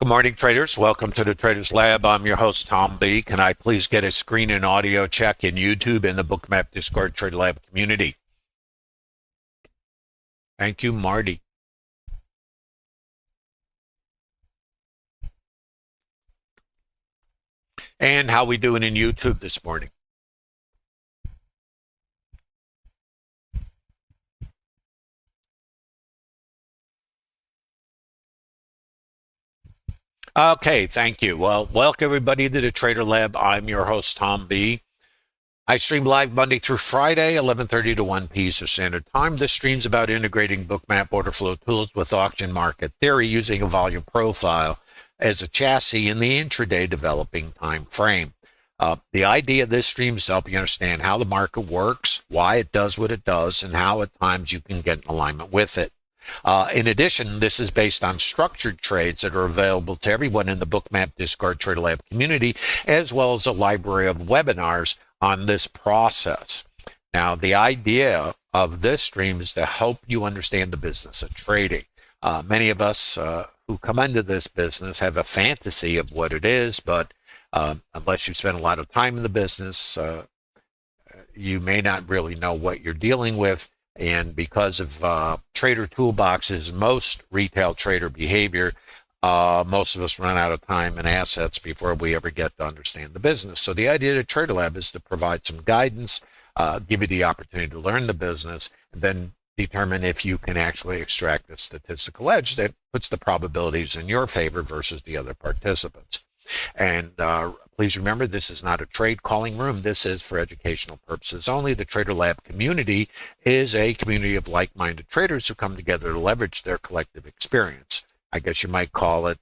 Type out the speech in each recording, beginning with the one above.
Good morning, traders. Welcome to the Traders Lab. I'm your host, Tom B. Can I please get a screen and audio check in YouTube and the Bookmap Discord Trader Lab community? Thank you, Marty. And how we doing in YouTube this morning? Okay, thank you. Well, welcome everybody to the Trader Lab. I'm your host, Tom B. I stream live Monday through Friday, 11:30 to 1 p. Eastern Standard Time. This stream's about integrating Bookmap order flow tools with auction market theory using a volume profile as a chassis in the intraday developing time frame. The idea of this stream is to help you understand how the market works, why it does what it does, and how at times you can get in alignment with it. In addition, this is based on structured trades that are available to everyone in the Bookmap Discord Trader Lab community, as well as a library of webinars on this process. Now, the idea of this stream is to help you understand the business of trading. Many of us who come into this business have a fantasy of what it is, but unless you spend a lot of time in the business, you may not really know what you're dealing with. And because of trader toolboxes, most retail trader behavior, most of us run out of time and assets before we ever get to understand the business. So the idea of Trader Lab is to provide some guidance, give you the opportunity to learn the business, and then determine if you can actually extract a statistical edge that puts the probabilities in your favor versus the other participants. And please remember, this is not a trade calling room. This is for educational purposes only. The Trader Lab community is a community of like-minded traders who come together to leverage their collective experience. I guess you might call it,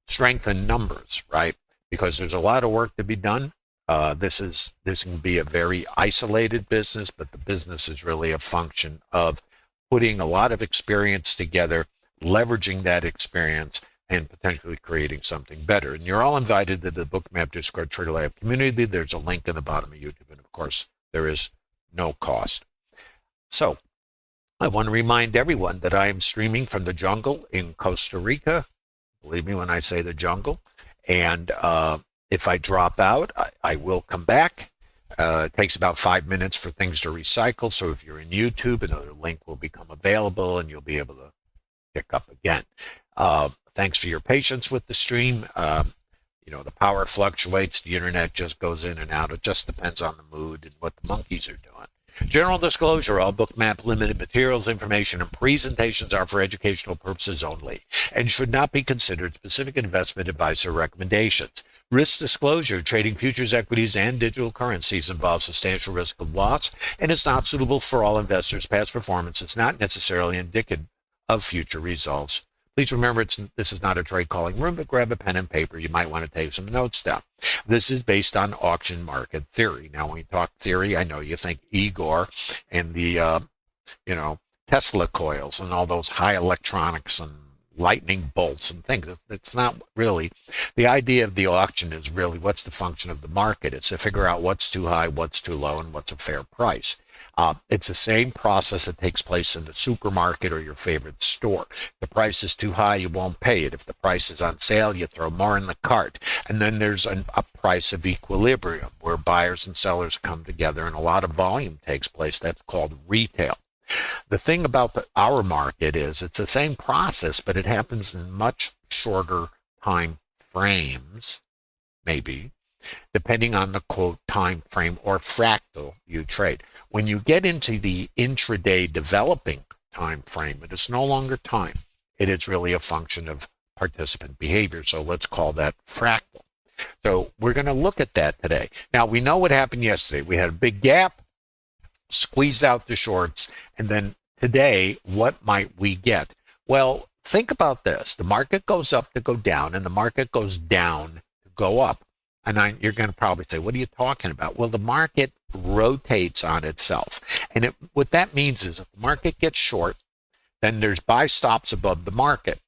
strength in numbers, right? Because there's a lot of work to be done. This can be a very isolated business, but the business is really a function of putting a lot of experience together, leveraging that experience, and potentially creating something better. And you're all invited to the Bookmap Discord Trader Lab community. There's a link in the bottom of YouTube, and of course, there is no cost. So, I want to remind everyone that I am streaming from the jungle in Costa Rica. Believe me when I say the jungle. And if I drop out, I will come back. It takes about 5 minutes for things to recycle. So if you're in YouTube, another link will become available, and you'll be able to pick up again. Thanks for your patience with the stream. The power fluctuates. The internet just goes in and out. It just depends on the mood and what the monkeys are doing. General disclosure, all Bookmap Limited materials, information, and presentations are for educational purposes only and should not be considered specific investment advice or recommendations. Risk disclosure, trading futures, equities, and digital currencies involves substantial risk of loss and is not suitable for all investors. Past performance is not necessarily indicative of future results. Please remember, this is not a trade calling room, but grab a pen and paper. You might want to take some notes down. This is based on auction market theory. Now, when we talk theory, I know you think Igor and the, Tesla coils and all those high electronics and lightning bolts and things. It's not really. The idea of the auction is really what's the function of the market. It's to figure out what's too high, what's too low, and what's a fair price. It's the same process that takes place in the supermarket or your favorite store. If the price is too high, you won't pay it. If the price is on sale, you throw more in the cart. And then there's a price of equilibrium where buyers and sellers come together and a lot of volume takes place. That's called retail. The thing about our market is it's the same process, but it happens in much shorter time frames, maybe, depending on the quote time frame or fractal you trade. When you get into the intraday developing time frame, it is no longer time. It is really a function of participant behavior. So let's call that fractal. So we're going to look at that today. Now, we know what happened yesterday. We had a big gap, squeezed out the shorts, and then today, what might we get? Well, think about this. The market goes up to go down, and the market goes down to go up. And you're going to probably say, what are you talking about? Well, the market rotates on itself. And what that means is if the market gets short, then there's buy stops above the market.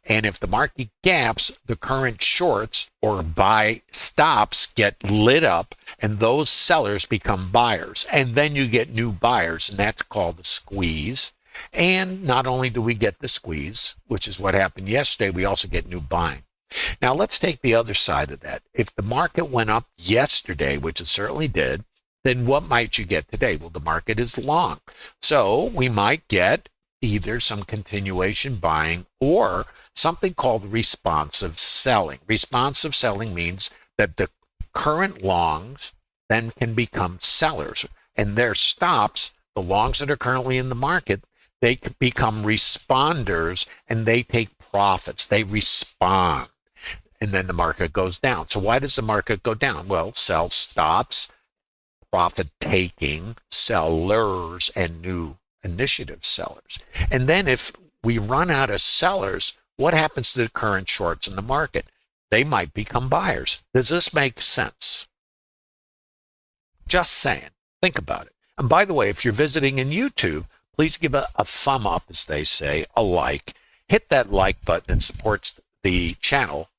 And if the market gaps, the current shorts or buy stops get lit up and those sellers become buyers. And then you get new buyers, and that's called a squeeze. And not only do we get the squeeze, which is what happened yesterday, we also get new buying. Now let's take the other side of that. If the market went up yesterday, which it certainly did, then what might you get today? Well, the market is long. So we might get either some continuation buying or something called responsive selling. Responsive selling means that the current longs then can become sellers, and their stops, the longs that are currently in the market, they become responders and they take profits. They respond. And then the market goes down. So why does the market go down? Well, sell stops, profit taking sellers, and new initiative sellers. And then if we run out of sellers, what happens to the current shorts in the market? They might become buyers. Does this make sense? Just saying. Think about it. And by the way, if you're visiting in YouTube, please give a thumb up, as they say, a like. Hit that like button. It supports the channel.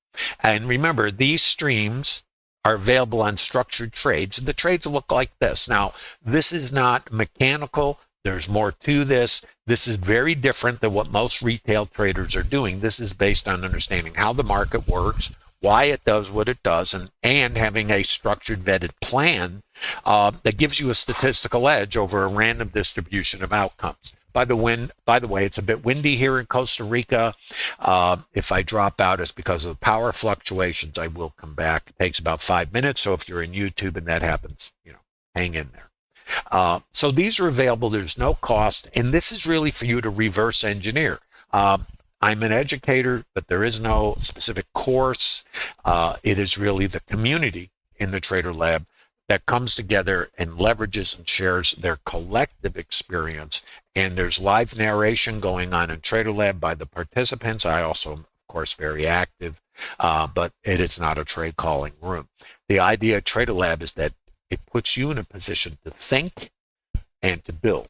And remember, these streams are available on structured trades. And the trades look like this. Now, this is not mechanical. There's more to this. This is very different than what most retail traders are doing. This is based on understanding how the market works, why it does what it does, and having a structured, vetted plan that gives you a statistical edge over a random distribution of outcomes. By the way, it's a bit windy here in Costa Rica. If I drop out, it's because of the power fluctuations. I will come back. It takes about 5 minutes. So if you're in YouTube and that happens, hang in there. So these are available. There's no cost. And this is really for you to reverse engineer. I'm an educator, but there is no specific course. It is really the community in the Trader Lab that comes together and leverages and shares their collective experience. And there's live narration going on in Trader Lab by the participants. I also am, of course, very active, but it is not a trade calling room. The idea of Trader Lab is that it puts you in a position to think and to build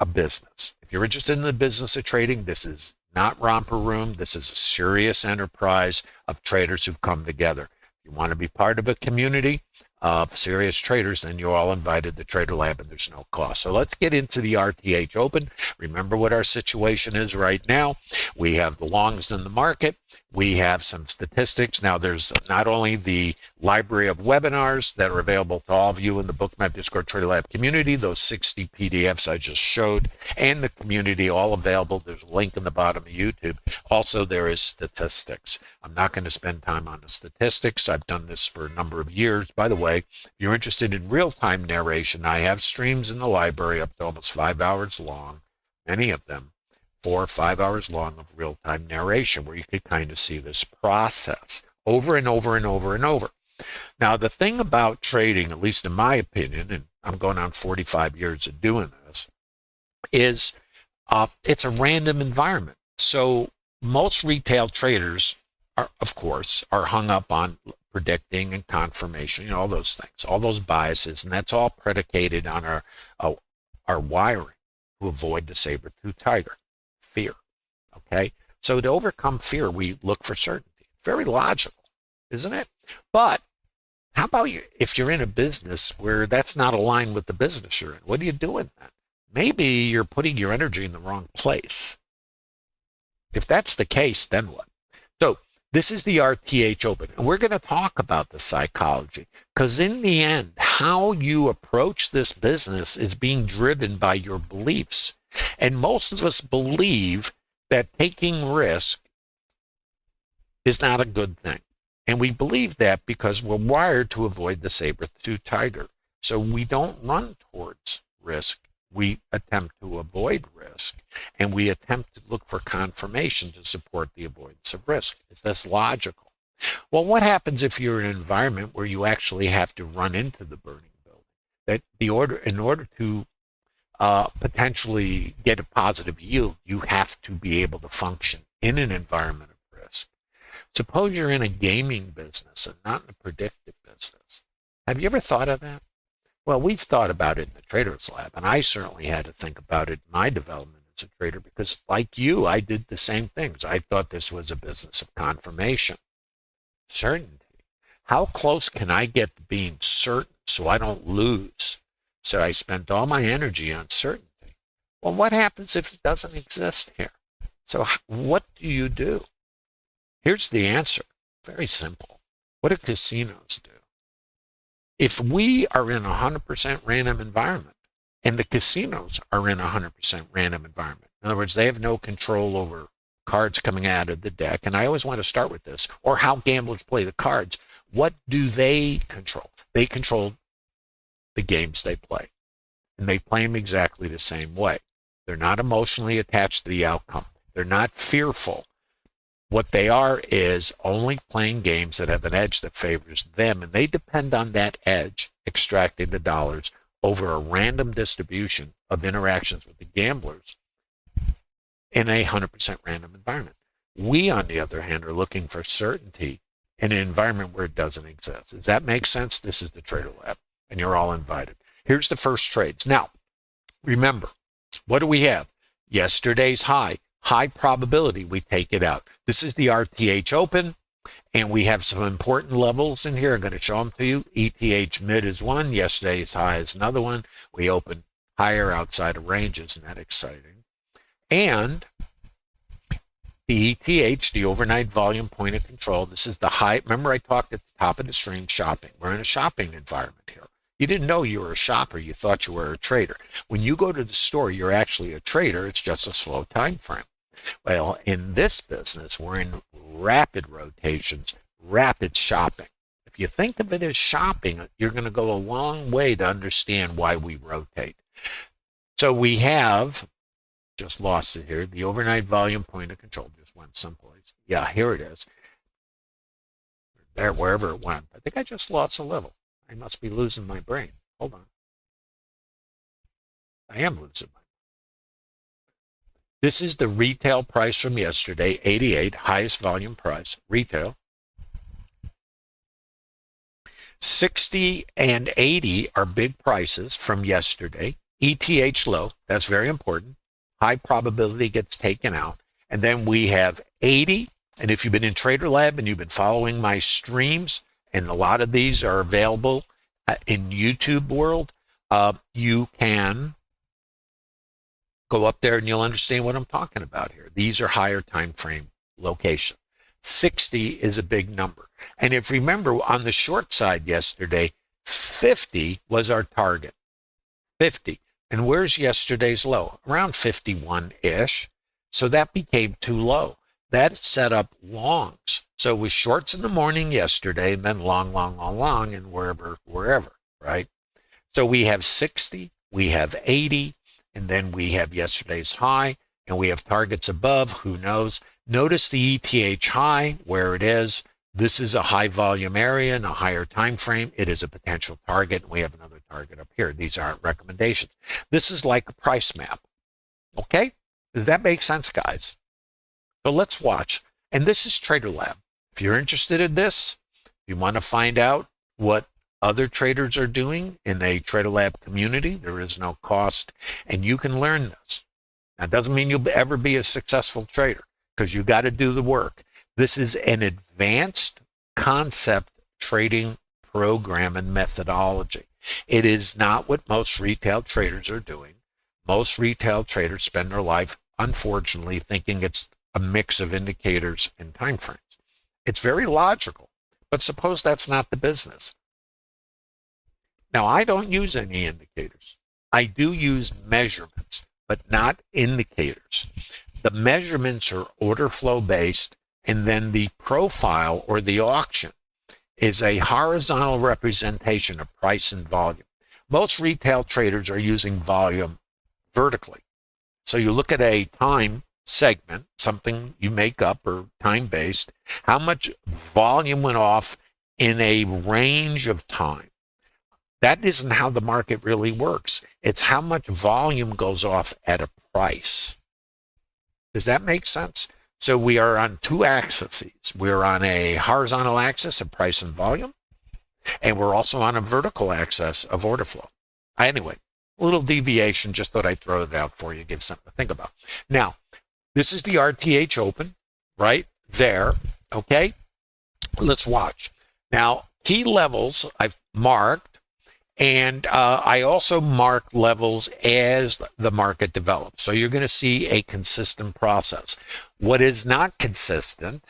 a business. If you're interested in the business of trading, this is not romper room. This is a serious enterprise of traders who've come together. If you want to be part of a community of serious traders, then you're all invited to Trader Lab and there's no cost. So let's get into the RTH Open. Remember what our situation is right now. We have the longs in the market. We have some statistics. Now there's not only the library of webinars that are available to all of you in the Bookmap Discord Trader Lab community, those 60 PDFs I just showed, and the community all available. There's a link in the bottom of YouTube. Also, there is statistics. I'm not going to spend time on the statistics. I've done this for a number of years. By the way, if you're interested in real-time narration, I have streams in the library up to almost 5 hours long, many of them 4 or 5 hours long of real-time narration where you could kind of see this process over and over and over and over. Now, the thing about trading, at least in my opinion, and I'm going on 45 years of doing this, is it's a random environment. So most retail traders are, of course, are hung up on predicting and confirmation, all those things, all those biases, and that's all predicated on our wiring to avoid the saber-tooth tiger. Fear. Okay, so to overcome fear, we look for certainty. Very logical, isn't it? But how about you if you're in a business where that's not aligned with the business you're in? What are you doing then? Maybe you're putting your energy in the wrong place. If that's the case, then what? So this is the RTH Open, and we're going to talk about the psychology, because in the end, how you approach this business is being driven by your beliefs. And most of us believe that taking risk is not a good thing. And we believe that because we're wired to avoid the saber-tooth tiger. So we don't run towards risk. We attempt to avoid risk. And we attempt to look for confirmation to support the avoidance of risk. Is this logical? Well, what happens if you're in an environment where you actually have to run into the burning building? In order to potentially get a positive yield, you have to be able to function in an environment of risk. Suppose you're in a gaming business and not in a predictive business. Have you ever thought of that? Well, we've thought about it in the Traders Lab, and I certainly had to think about it in my development as a trader because, like you, I did the same things. I thought this was a business of confirmation, certainty. How close can I get to being certain so I don't lose? So I spent all my energy on certainty. Well, what happens if it doesn't exist here? So what do you do? Here's the answer. Very simple. What do casinos do? If we are in a 100% random environment and the casinos are in a 100% random environment, in other words, they have no control over cards coming out of the deck, and I always want to start with this, or how gamblers play the cards. What do they control? They control the games they play, and they play them exactly the same way. They're not emotionally attached to the outcome. They're not fearful. What they are is only playing games that have an edge that favors them, and they depend on that edge extracting the dollars over a random distribution of interactions with the gamblers in a 100% random environment. We, on the other hand, are looking for certainty in an environment where it doesn't exist. Does that make sense? This is the Trader Lab, and you're all invited. Here's the first trades. Now, remember, what do we have? Yesterday's high probability, we take it out. This is the RTH open, and we have some important levels in here. I'm going to show them to you. ETH mid is one. Yesterday's high is another one. We open higher outside of range. Isn't that exciting? And the ETH, the overnight volume point of control, this is the high. Remember I talked at the top of the stream shopping. We're in a shopping environment here. You didn't know you were a shopper. You thought you were a trader. When you go to the store, you're actually a trader. It's just a slow time frame. Well, in this business, we're in rapid rotations, rapid shopping. If you think of it as shopping, you're going to go a long way to understand why we rotate. So we have, just lost it here, the overnight volume point of control just went someplace. Yeah, here it is. There, wherever it went. I think I just lost a level. I must be losing my brain. Hold on. I am losing my brain. This is the retail price from yesterday, 88, highest volume price, retail. 60 and 80 are big prices from yesterday. ETH low, that's very important. High probability gets taken out. And then we have 80. And if you've been in Trader Lab and you've been following my streams, and a lot of these are available in YouTube world, you can go up there and you'll understand what I'm talking about here. These are higher time frame location. 60 is a big number. And if you remember on the short side yesterday, 50 was our target. 50. And where's yesterday's low? Around 51-ish. So that became too low. That set up longs. So it was shorts in the morning yesterday, and then long, and wherever, right? So we have 60, we have 80, and then we have yesterday's high, and we have targets above, who knows? Notice the ETH high, where it is. This is a high volume area and a higher time frame. It is a potential target, and we have another target up here. These aren't recommendations. This is like a price map. Okay? Does that make sense, guys? So let's watch. And this is Trader Lab. If you're interested in this, you want to find out what other traders are doing in a Trader Lab community, there is no cost, and you can learn this. That doesn't mean you'll ever be a successful trader, because you got to do the work. This is an advanced concept trading program and methodology. It is not what most retail traders are doing. Most retail traders spend their life, unfortunately, thinking it's a mix of indicators and time frames. It's very logical, but suppose that's not the business. Now, I don't use any indicators. I do use measurements, but not indicators. The measurements are order flow based, and then the profile or the auction is a horizontal representation of price and volume. Most retail traders are using volume vertically. So you look at a time segment, something you make up or time-based, how much volume went off in a range of time. That isn't how the market really works. It's how much volume goes off at a price. Does that make sense? So we are on two axes. We're on a horizontal axis of price and volume, and we're also on a vertical axis of order flow. Anyway, a little deviation, just thought I'd throw it out for you, give something to think about. Now, this is the RTH open, right there, okay? Let's watch. Now, key levels I've marked, And I also mark levels as the market develops. So you're going to see a consistent process. What is not consistent,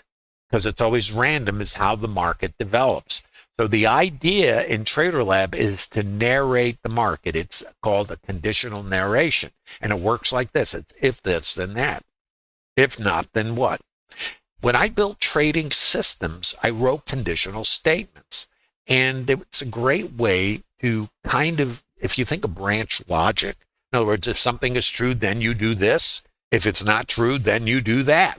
because it's always random, is how the market develops. So the idea in TraderLab is to narrate the market. It's called a conditional narration. And it works like this. It's if this, then that. If not, then what? When I built trading systems, I wrote conditional statements. And it's a great way to kind of, if you think of branch logic, in other words, if something is true, then you do this. If it's not true, then you do that.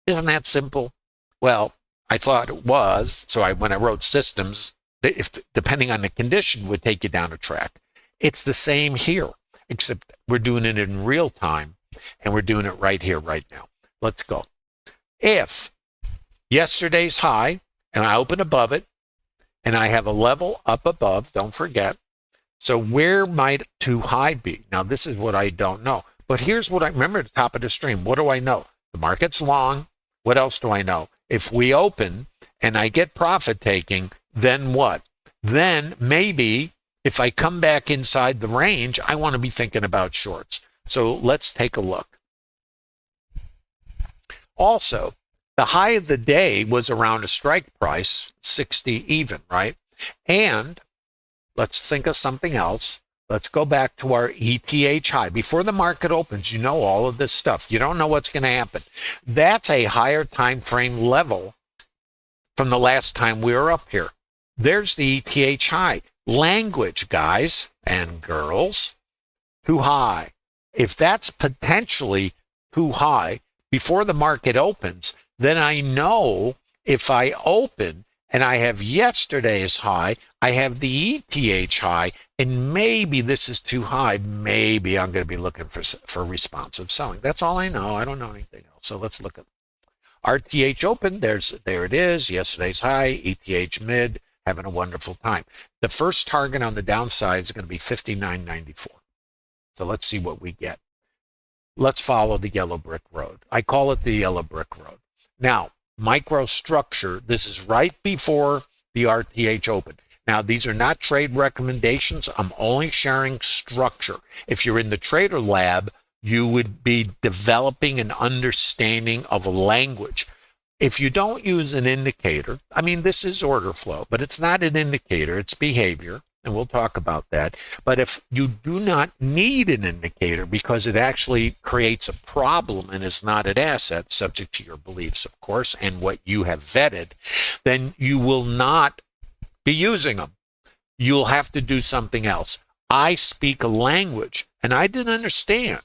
Isn't that simple? Well, I thought it was. So when I wrote systems, if depending on the condition, would take you down a track. It's the same here, except we're doing it in real time, and we're doing it right here, right now. Let's go. If yesterday's high, and I open above it, and I have a level up above, don't forget. So where might too high be? Now, this is what I don't know. But here's what I remember at the top of the stream. What do I know? The market's long. What else do I know? If we open and I get profit taking, then what? Then maybe if I come back inside the range, I want to be thinking about shorts. So let's take a look. Also, the high of the day was around a strike price, 60 even, right? And let's think of something else. Let's go back to our ETH high. Before the market opens, you know all of this stuff. You don't know what's going to happen. That's a higher time frame level from the last time we were up here. There's the ETH high. Language, guys and girls, too high. If that's potentially too high before the market opens, then I know if I open and I have yesterday's high, I have the ETH high, and maybe this is too high. Maybe I'm going to be looking for responsive selling. That's all I know. I don't know anything else. So let's look at RTH open. There it is. Yesterday's high, ETH mid, having a wonderful time. The first target on the downside is going to be 59.94. So let's see what we get. Let's follow the yellow brick road. I call it the yellow brick road. Now, Microstructure, this is right before the RTH open. Now, these are not trade recommendations. I'm only sharing structure. If you're in the Trader Lab, you would be developing an understanding of a language. If you don't use an indicator, I mean, this is order flow, but it's not an indicator, it's behavior, and we'll talk about that. But if you do not need an indicator because it actually creates a problem and is not an asset, subject to your beliefs, of course, and what you have vetted, then you will not be using them. You'll have to do something else. I speak a language, and I didn't understand,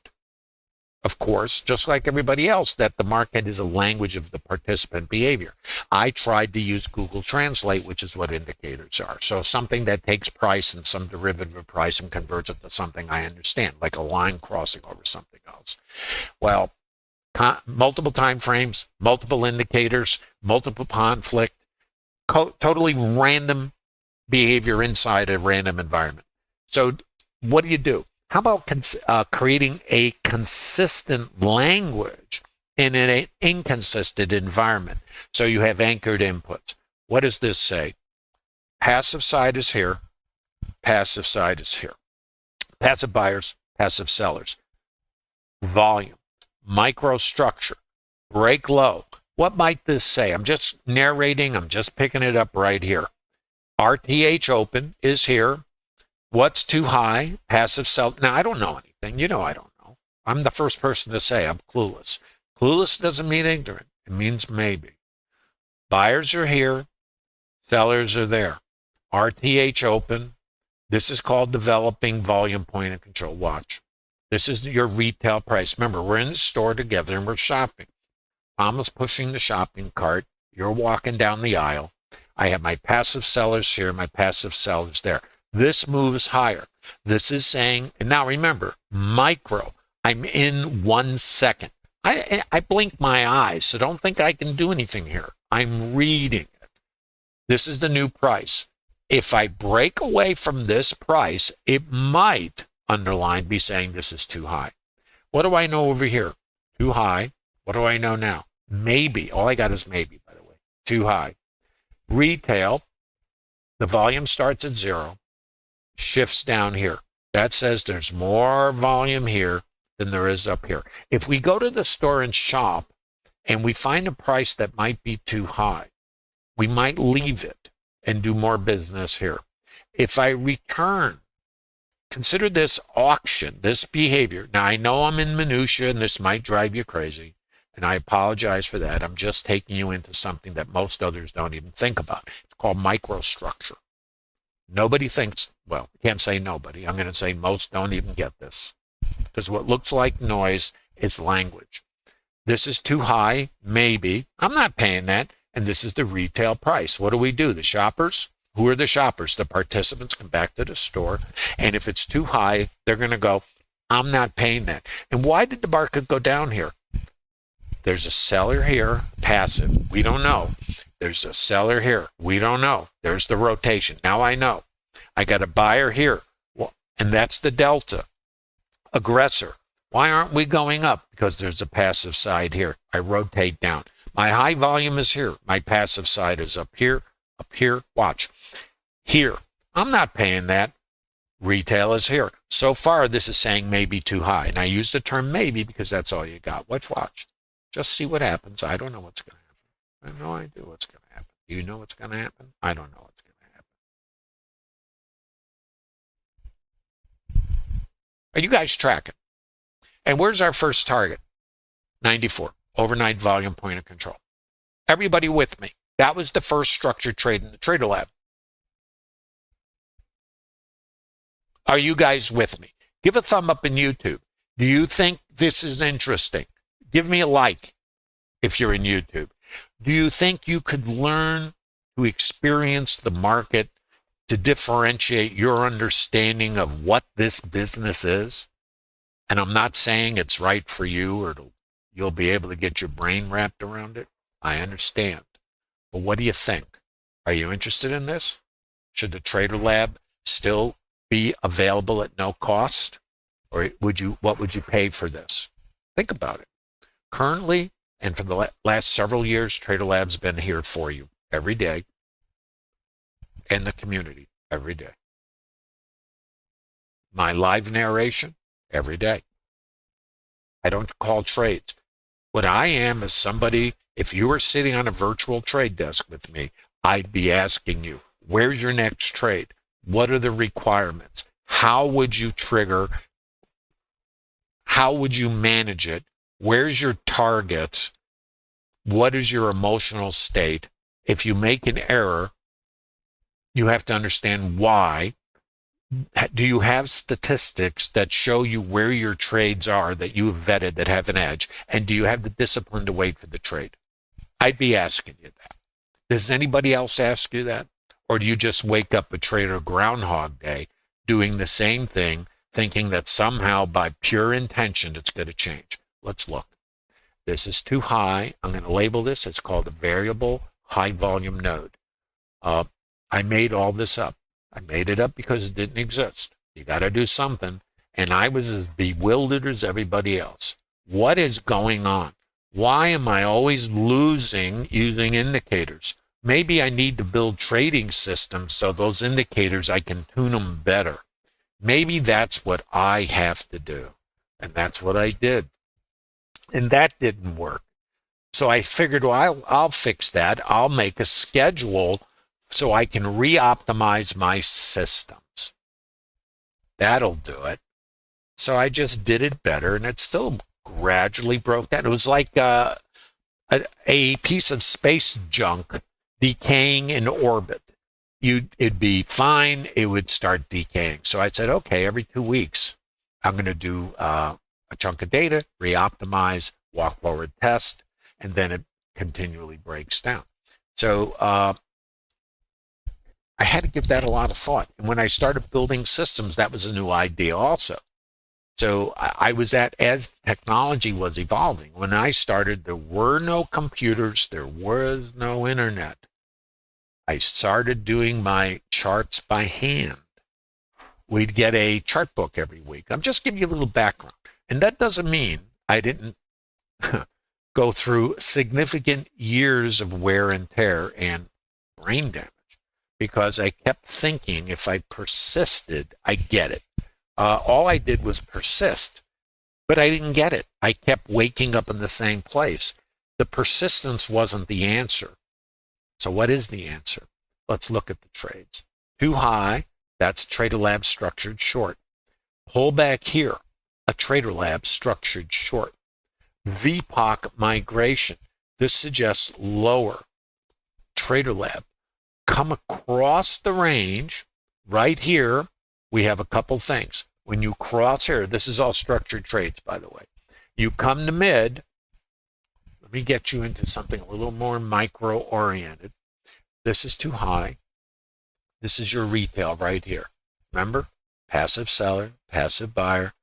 of course, just like everybody else, that the market is a language of the participant behavior. I tried to use Google Translate, which is what indicators are. So something that takes price and some derivative of price and converts it to something I understand, like a line crossing over something else. Well, multiple time frames, multiple indicators, multiple conflict, totally random behavior inside a random environment. So what do? How about creating a consistent language in an inconsistent environment? So you have anchored inputs. What does this say? Passive side is here. Passive side is here. Passive buyers, passive sellers. Volume, microstructure, break low. What might this say? I'm just narrating. I'm just picking it up right here. RTH open is here. What's too high? Passive sell. Now, I don't know anything. You know I don't know. I'm the first person to say I'm clueless. Clueless doesn't mean ignorant. It means maybe. Buyers are here. Sellers are there. RTH open. This is called developing volume point of control. Watch. This is your retail price. Remember, we're in the store together and we're shopping. Mama's pushing the shopping cart. You're walking down the aisle. I have my passive sellers here, my passive sellers there. This moves higher. This is saying, and now remember, micro. I'm in 1 second. I blink my eyes, so don't think I can do anything here. I'm reading it. This is the new price. If I break away from this price, it might, underlined, be saying this is too high. What do I know over here? Too high. What do I know now? Maybe. All I got is maybe, by the way. Too high. Retail, the volume starts at 0. shifts down here. That says there's more volume here than there is up here. If we go to the store and shop and we find a price that might be too high, we might leave it and do more business here. If I return, consider this auction, this behavior. Now, I know I'm in minutia and this might drive you crazy, and I apologize for that. I'm just taking you into something that most others don't even think about. It's called microstructure. Nobody thinks, well, I can't say nobody. I'm going to say most don't even get this. Because what looks like noise is language. This is too high, maybe. I'm not paying that. And this is the retail price. What do? The shoppers? Who are the shoppers? The participants come back to the store. And if it's too high, they're going to go, I'm not paying that. And why did the market go down here? There's a seller here, passive. We don't know. There's a seller here. We don't know. There's the rotation. Now I know. I got a buyer here. Well, and that's the delta. Aggressor. Why aren't we going up? Because there's a passive side here. I rotate down. My high volume is here. My passive side is up here, watch. Here. I'm not paying that. Retail is here. So far, this is saying maybe too high. And I use the term maybe because that's all you got. Watch. Just see what happens. I don't know what's going to happen. I have no idea what's going to happen. Do you know what's going to happen? I don't know what's going to happen. Are you guys tracking? And where's our first target? 94. Overnight volume point of control. Everybody with me? That was the first structured trade in the Trader Lab. Are you guys with me? Give a thumb up in YouTube. Do you think this is interesting? Give me a like if you're in YouTube. Do you think you could learn to experience the market to differentiate your understanding of what this business is? And I'm not saying it's right for you or you'll be able to get your brain wrapped around it. I understand. But what do you think? Are you interested in this? Should the Trader Lab still be available at no cost? Or what would you pay for this? Think about it. Currently, and for the last several years, Trader Lab's been here for you every day, and the community every day. My live narration every day. I don't call trades. What I am is somebody, if you were sitting on a virtual trade desk with me, I'd be asking you, where's your next trade? What are the requirements? How would you trigger? How would you manage it? Where's your target? What is your emotional state? If you make an error, you have to understand why. Do you have statistics that show you where your trades are that you have vetted that have an edge? And do you have the discipline to wait for the trade? I'd be asking you that. Does anybody else ask you that? Or do you just wake up a trader Groundhog Day doing the same thing, thinking that somehow by pure intention it's going to change? Let's look. This is too high. I'm going to label this. It's called a variable high volume node. I made all this up. I made it up because it didn't exist. You got to do something. And I was as bewildered as everybody else. What is going on? Why am I always losing using indicators? Maybe I need to build trading systems so those indicators, I can tune them better. Maybe that's what I have to do. And that's what I did. And that didn't work. So I figured, well, I'll fix that. I'll make a schedule so I can re-optimize my systems. That'll do it. So I just did it better, and it still gradually broke down. It was like a piece of space junk decaying in orbit. It'd be fine. It would start decaying. So I said, okay, every 2 weeks, I'm going to do a chunk of data, re-optimize, walk forward test, and then it continually breaks down. So I had to give that a lot of thought. And when I started building systems, that was a new idea also. So I was as technology was evolving. When I started, there were no computers, there was no internet. I started doing my charts by hand. We'd get a chart book every week. I'm just giving you a little background. And that doesn't mean I didn't go through significant years of wear and tear and brain damage. because I kept thinking if I persisted, I get it. All I did was persist, but I didn't get it. I kept waking up in the same place. The persistence wasn't the answer. So what is the answer? Let's look at the trades. Too high, that's Trader Lab structured short. Pull back here, a Trader Lab structured short. VPOC migration, this suggests lower. Trader Lab, come across the range. Right here, we have a couple things. When you cross here, this is all structured trades, by the way. You come to mid. Let me get you into something a little more micro-oriented. This is too high. This is your retail right here. Remember? Passive seller, passive buyer,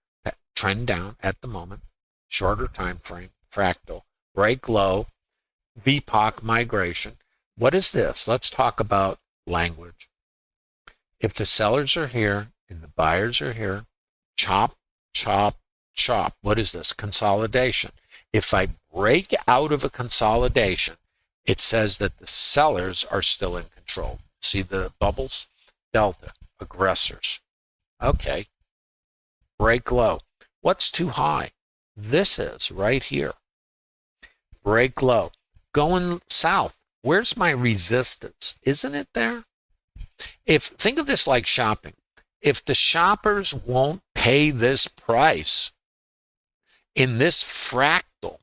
trend down at the moment, shorter time frame, fractal, break low, VPOC migration. What is this? Let's talk about language. If the sellers are here and the buyers are here, chop, chop, chop. What is this? Consolidation. If I break out of a consolidation, it says that the sellers are still in control. See the bubbles? Delta, aggressors. Okay. Break low. What's too high? This is right here. Break low. Going south. Where's my resistance? Isn't it there? Think of this like shopping. If the shoppers won't pay this price in this fractal,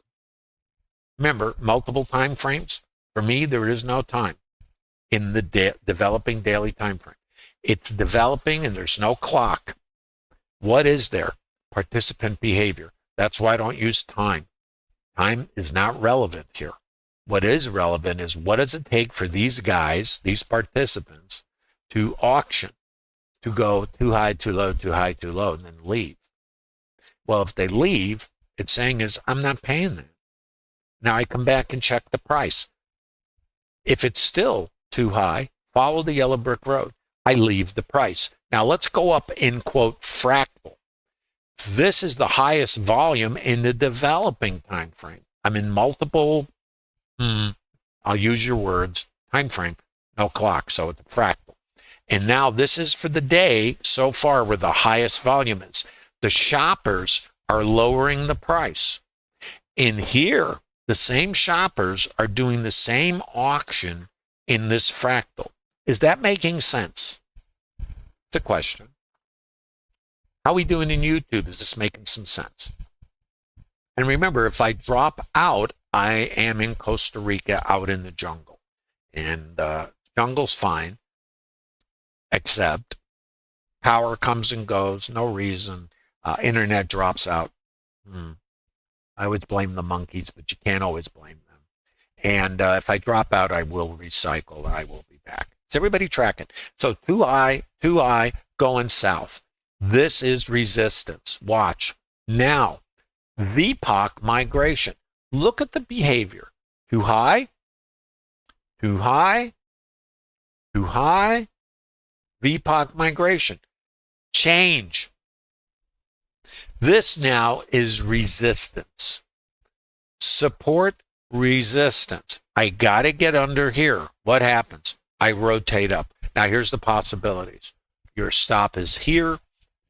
remember, multiple time frames? For me, there is no time in the developing daily time frame. It's developing and there's no clock. What is there? Participant behavior. That's why I don't use time. Time is not relevant here. What is relevant is what does it take for these guys, these participants, to auction, to go too high, too low, too high, too low, and then leave. Well, if they leave, it's saying is, I'm not paying that. Now I come back and check the price. If it's still too high, follow the yellow brick road. I leave the price. Now let's go up in quote fractal. This is the highest volume in the developing time frame. I'm in multiple, I'll use your words, time frame, no clock, so it's a fractal. And now this is for the day so far where the highest volume is. The shoppers are lowering the price. In here, the same shoppers are doing the same auction in this fractal. Is that making sense? It's a question. How are we doing in YouTube? Is this making some sense? And remember, if I drop out, I am in Costa Rica out in the jungle. And jungle's fine, except power comes and goes, no reason. Internet drops out. I always blame the monkeys, but you can't always blame them. And if I drop out, I will recycle and I will be back. Is everybody tracking? So too high, going south. This is resistance. Watch. Now, VPOC migration. Look at the behavior. Too high, too high, too high. VPOC migration. Change. This now is resistance. Support, resistance. I got to get under here. What happens? I rotate up. Now, here's the possibilities. Your stop is here.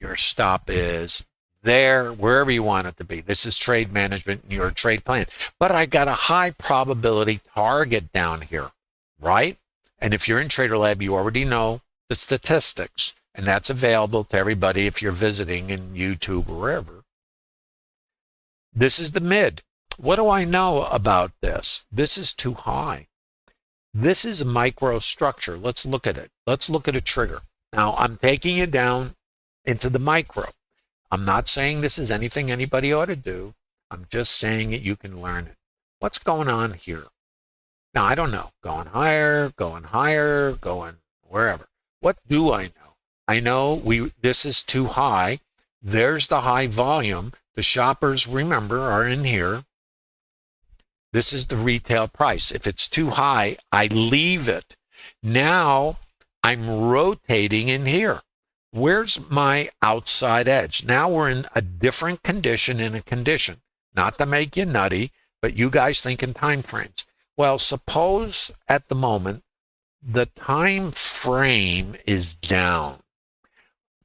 Your stop is there, wherever you want it to be. This is trade management and your trade plan. But I got a high probability target down here, right? And if you're in Trader Lab, you already know the statistics. And that's available to everybody if you're visiting in YouTube or wherever. This is the mid. What do I know about this? This is too high. This is a microstructure. Let's look at it. Let's look at a trigger. Now, I'm taking you down into the micro. I'm not saying this is anything anybody ought to do. I'm just saying that you can learn it. What's going on here? Now, I don't know. Going higher, going wherever. What do I know? I know this is too high. There's the high volume. The shoppers, remember, are in here. This is the retail price. If it's too high, I leave it. Now I'm rotating in here. Where's my outside edge? Now we're in a different condition Not to make you nutty, but you guys think in time frames. Well, suppose at the moment the time frame is down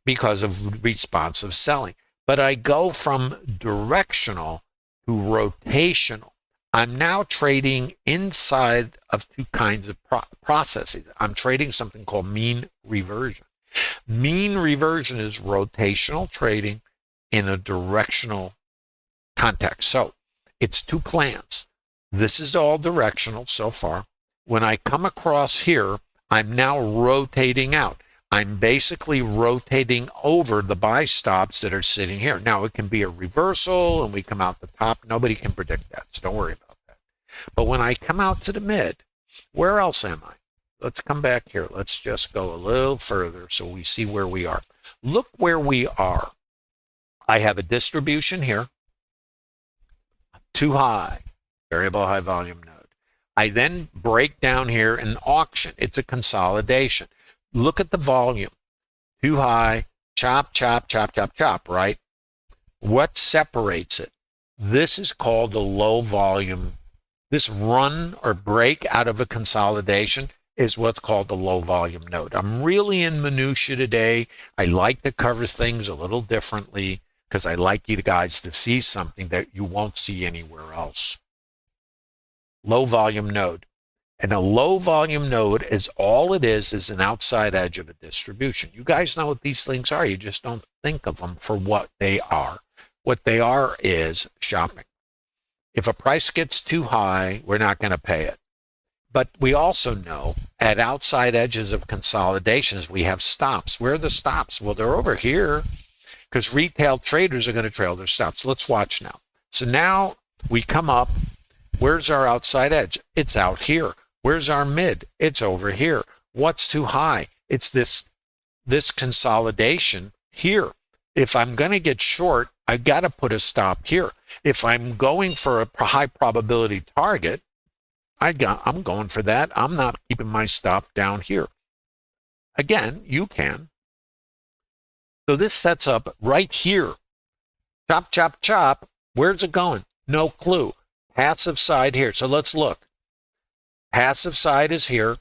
because of responsive selling. But I go from directional to rotational. I'm now trading inside of two kinds of processes. I'm trading something called mean reversion. Mean reversion is rotational trading in a directional context. So it's two plans. This is all directional so far. When I come across here, I'm now rotating out. I'm basically rotating over the buy stops that are sitting here. Now, it can be a reversal and we come out the top. Nobody can predict that, so don't worry about that. But when I come out to the mid, where else am I? Let's come back here. Let's just go a little further so we see where we are. Look where we are. I have a distribution here, too high, variable high volume node. I then break down here an auction. It's a consolidation. Look at the volume. Too high, chop, chop, chop, chop, chop, right? What separates it? This is called a low volume. This run or break out of a consolidation is what's called the low volume node. I'm really in minutia today. I like to cover things a little differently because I like you guys to see something that you won't see anywhere else. Low volume node. And a low volume node is all it is an outside edge of a distribution. You guys know what these things are. You just don't think of them for what they are. What they are is shopping. If a price gets too high, we're not going to pay it. But we also know at outside edges of consolidations, we have stops. Where are the stops? Well, they're over here because retail traders are going to trail their stops. Let's watch now. So now we come up. Where's our outside edge? It's out here. Where's our mid? It's over here. What's too high? It's this consolidation here. If I'm going to get short, I've got to put a stop here. If I'm going for a high probability target, I'm going for that. I'm not keeping my stop down here. Again, you can. So this sets up right here. Chop, chop, chop. Where's it going? No clue. Passive side here. So let's look. Passive side is here.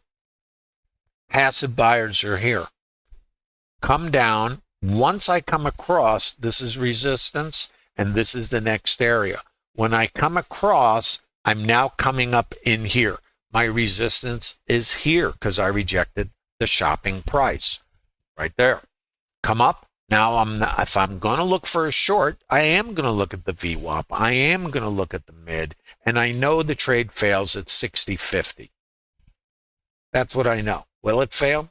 Passive buyers are here. Come down. Once I come across, this is resistance, and this is the next area. When I come across, I'm now coming up in here. My resistance is here because I rejected the shopping price. Right there. Come up. Now, if I'm going to look for a short, I am going to look at the VWAP. I am going to look at the mid. And I know the trade fails at 60.50. That's what I know. Will it fail?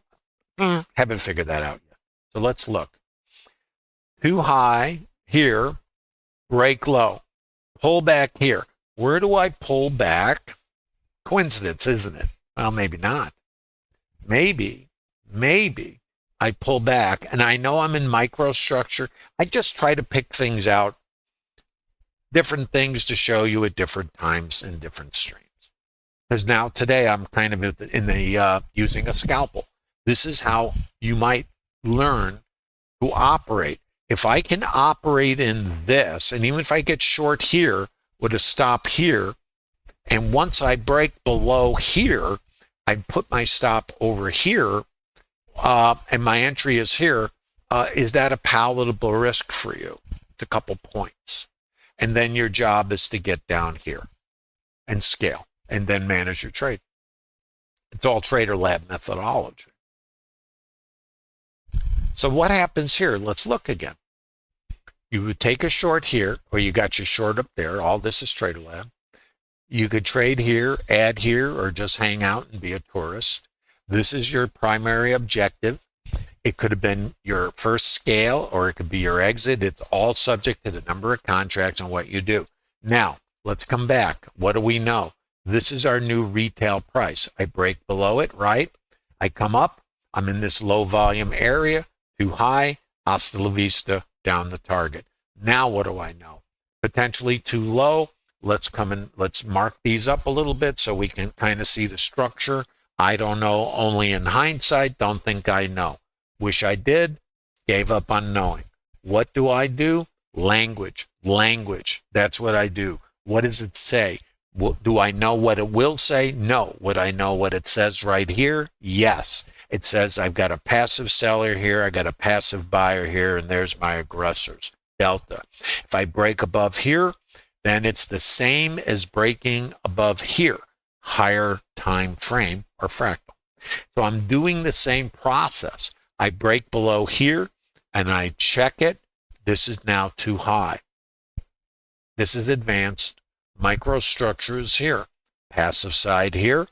Haven't figured that out yet. So let's look. Too high here. Break low. Pull back here. Where do I pull back? Coincidence, isn't it? Well, maybe not. Maybe. I pull back, and I know I'm in microstructure. I just try to pick things out, different things to show you at different times in different streams. Because now today I'm kind of in the using a scalpel. This is how you might learn to operate. If I can operate in this, and even if I get short here with a stop here, and once I break below here, I put my stop over here, and my entry is here. Is that a palatable risk for you? It's a couple points. And then your job is to get down here and scale and then manage your trade. It's all Trader Lab methodology. So what happens here? Let's look again. You would take a short here, or you got your short up there. All this is Trader Lab. You could trade here, add here, or just hang out and be a tourist. This is your primary objective. It could have been your first scale, or it could be your exit. It's all subject to the number of contracts and what you do. Now, let's come back. What do we know? This is our new retail price. I break below it, right? I come up. I'm in this low volume area. Too high. Hasta la vista. Down the target. Now, what do I know? Potentially too low. Let's come in. Let's mark these up a little bit so we can kind of see the structure. I don't know. Only in hindsight. Don't think I know. Wish I did. Gave up on knowing. What do I do? Language. That's what I do. What does it say? Do I know what it will say? No. Would I know what it says right here? Yes. It says I've got a passive seller here, I got a passive buyer here, and there's my aggressors, delta. If I break above here, then it's the same as breaking above here, higher time frame or fractal. So I'm doing the same process. I break below here and I check it. This is now too high. This is advanced. Microstructure is here. Passive side here.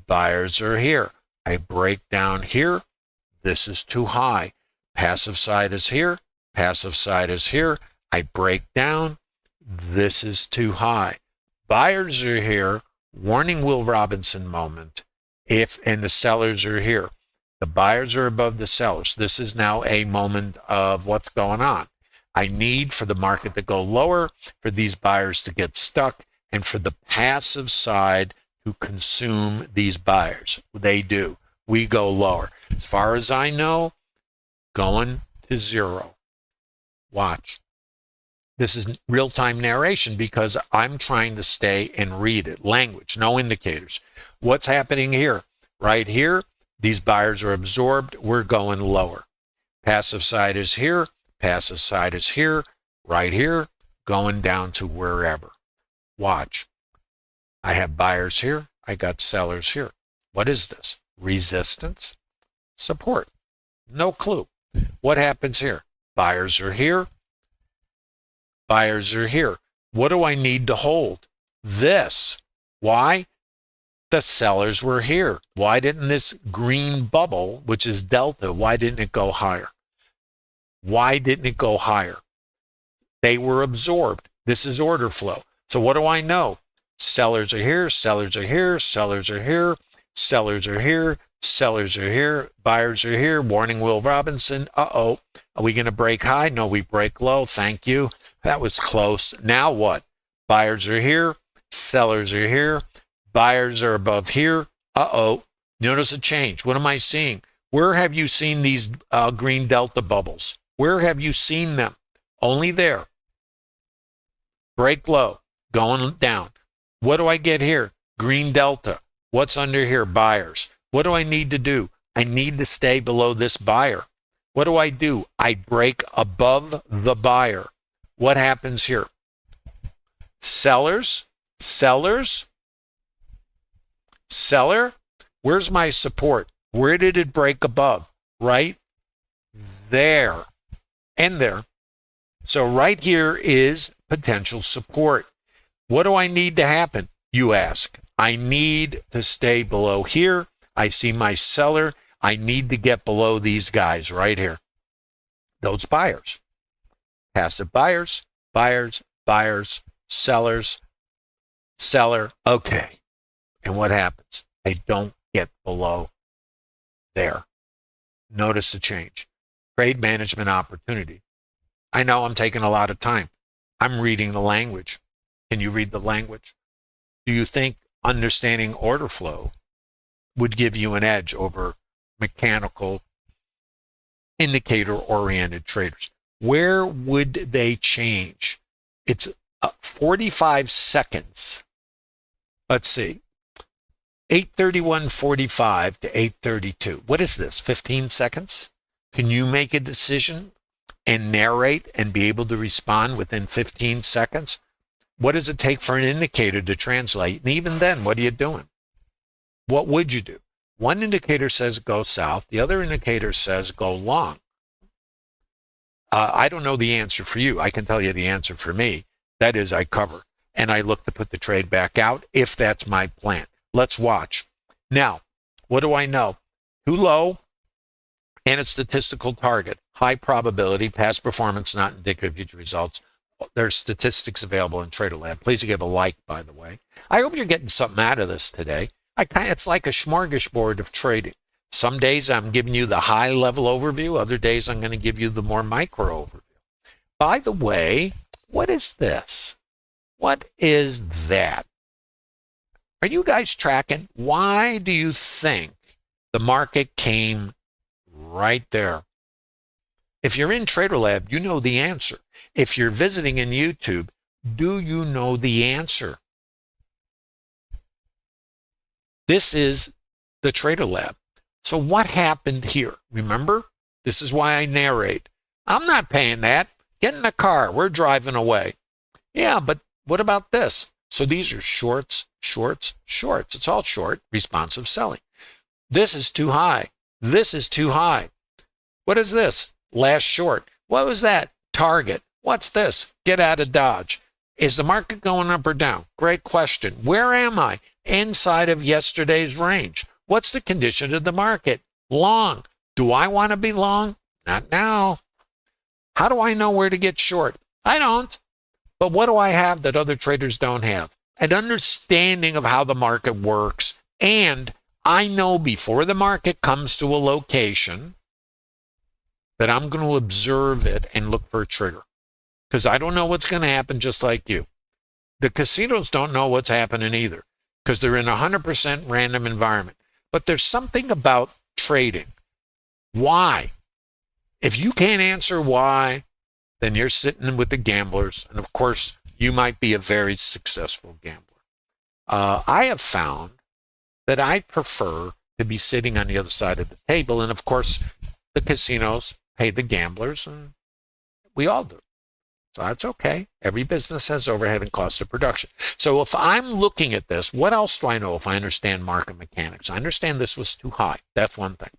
Buyers are here. I break down here. This is too high. Passive side is here. Passive side is here. I break down. This is too high. Buyers are here. Warning Will Robinson moment. And the sellers are here. The buyers are above the sellers. This is now a moment of what's going on. I need for the market to go lower, for these buyers to get stuck, and for the passive side to consume these buyers. They do. We go lower. As far as I know, going to zero. Watch. This is real-time narration because I'm trying to stay and read it. Language, no indicators. What's happening here? Right here, these buyers are absorbed. We're going lower. Passive side is here. Passive side is here. Right here, going down to wherever. Watch. I have buyers here. I got sellers here. What is this? Resistance? Support. No clue. What happens here? Buyers are here. Buyers are here. What do I need to hold? This. Why? The sellers were here. Why didn't this green bubble, which is delta, why didn't it go higher? Why didn't it go higher? They were absorbed. This is order flow. So what do I know? Sellers are here, sellers are here, sellers are here, sellers are here, sellers are here, buyers are here. Warning Will Robinson. Uh-oh. Are we going to break high? No, we break low. Thank you. That was close. Now what? Buyers are here, sellers are here, buyers are above here. Uh-oh. Notice a change. What am I seeing? Where have you seen these green delta bubbles? Where have you seen them? Only there. Break low. Going down. What do I get here? Green delta. What's under here? Buyers. What do I need to do? I need to stay below this buyer. What do? I break above the buyer. What happens here? Sellers, sellers, seller. Where's my support? Where did it break above? Right there and there. So right here is potential support. What do I need to happen? You ask. I need to stay below here. I see my seller. I need to get below these guys right here. Those buyers. Passive buyers, buyers, buyers, sellers, seller. Okay. And what happens? I don't get below there. Notice the change. Trade management opportunity. I know I'm taking a lot of time. I'm reading the language. Can you read the language? Do you think understanding order flow would give you an edge over mechanical, indicator-oriented traders? Where would they change? It's 45 seconds. Let's see. 8:31:45 to 8:32. What is this? 15 seconds? Can you make a decision and narrate and be able to respond within 15 seconds? What does it take for an indicator to translate? And even then, what are you doing? What would you do? One indicator says go south. The other indicator says go long. I don't know the answer for you. I can tell you the answer for me. That is, I cover. And I look to put the trade back out if that's my plan. Let's watch. Now, what do I know? Too low and a statistical target. High probability, past performance, not indicative of future results. There's statistics available in TraderLab. Please give a like, by the way. I hope you're getting something out of this today. It's like a smorgasbord of trading. Some days I'm giving you the high-level overview. Other days I'm going to give you the more micro overview. By the way, what is this? What is that? Are you guys tracking? Why do you think the market came right there? If you're in TraderLab, you know the answer. If you're visiting in YouTube, do you know the answer? This is the Trader Lab. So what happened here? Remember, this is why I narrate. I'm not paying that. Get in the car. We're driving away. Yeah, but what about this? So these are shorts, shorts, shorts. It's all short, responsive selling. This is too high. This is too high. What is this? Last short. What was that? Target. What's this? Get out of Dodge. Is the market going up or down? Great question. Where am I? Inside of yesterday's range. What's the condition of the market? Long. Do I want to be long? Not now. How do I know where to get short? I don't. But what do I have that other traders don't have? An understanding of how the market works. And I know before the market comes to a location that I'm going to observe it and look for a trigger. Because I don't know what's going to happen, just like you. The casinos don't know what's happening either, because they're in a 100% random environment. But there's something about trading. Why? If you can't answer why, then you're sitting with the gamblers. And of course, you might be a very successful gambler. I have found that I prefer to be sitting on the other side of the table. And of course, the casinos pay the gamblers, and we all do. So that's okay. Every business has overhead and cost of production. So if I'm looking at this, what else do I know if I understand market mechanics? I understand this was too high. That's one thing.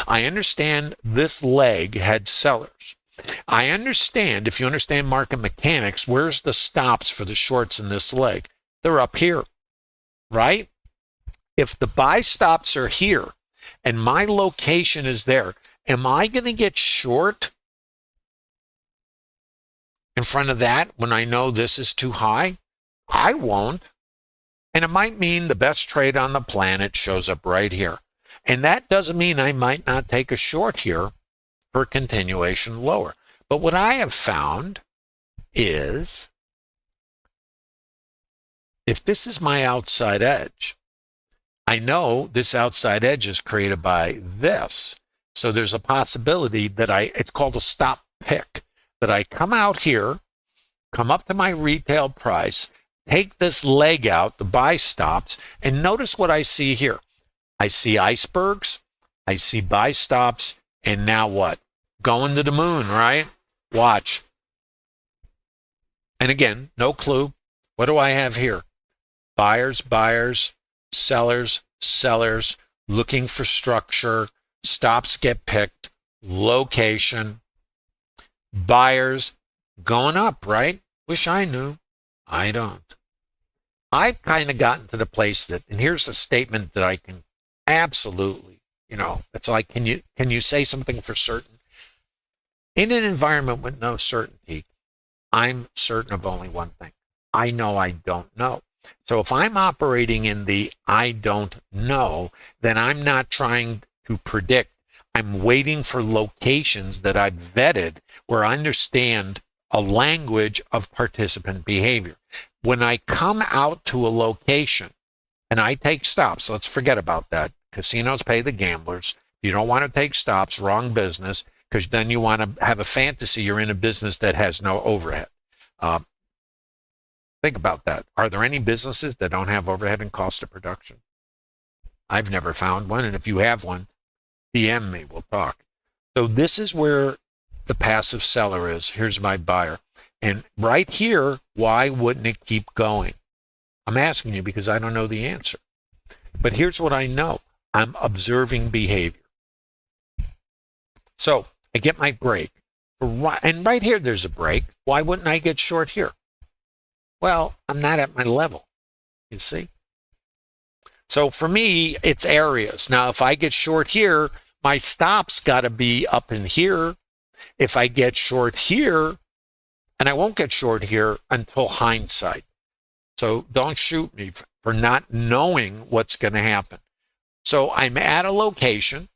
I understand this leg had sellers. I understand, if you understand market mechanics, where's the stops for the shorts in this leg? They're up here, right? If the buy stops are here and my location is there, am I going to get short in front of that when I know this is too high? I won't. And it might mean the best trade on the planet shows up right here. And that doesn't mean I might not take a short here for continuation lower. But what I have found is, if this is my outside edge, I know this outside edge is created by this. So there's a possibility that it's called a stop pick, that I come out here, come up to my retail price, take this leg out, the buy stops, and notice what I see here. I see icebergs, I see buy stops, and now what? Going to the moon, right? Watch. And again, no clue. What do I have here? Buyers, buyers, sellers, sellers, looking for structure, stops get picked, location, buyers going up, right? Wish I knew. I don't. I've kind of gotten to the place that, and here's a statement that I can absolutely, it's like, can you say something for certain? In an environment with no certainty, I'm certain of only one thing. I know I don't know. So if I'm operating in the I don't know, then I'm not trying to predict. I'm waiting for locations that I've vetted where I understand a language of participant behavior. When I come out to a location and I take stops, let's forget about that. Casinos pay the gamblers. You don't want to take stops, wrong business, because then you want to have a fantasy you're in a business that has no overhead. Think about that. Are there any businesses that don't have overhead and cost of production? I've never found one, and if you have one, DM me, we'll talk. So this is where the passive seller is. Here's my buyer. And right here, why wouldn't it keep going? I'm asking you because I don't know the answer. But here's what I know. I'm observing behavior. So I get my break. And right here, there's a break. Why wouldn't I get short here? Well, I'm not at my level, you see? So for me, it's areas. Now, if I get short here, my stop's got to be up in here. If I get short here, and I won't get short here until hindsight. So don't shoot me for not knowing what's going to happen. So I'm at a location.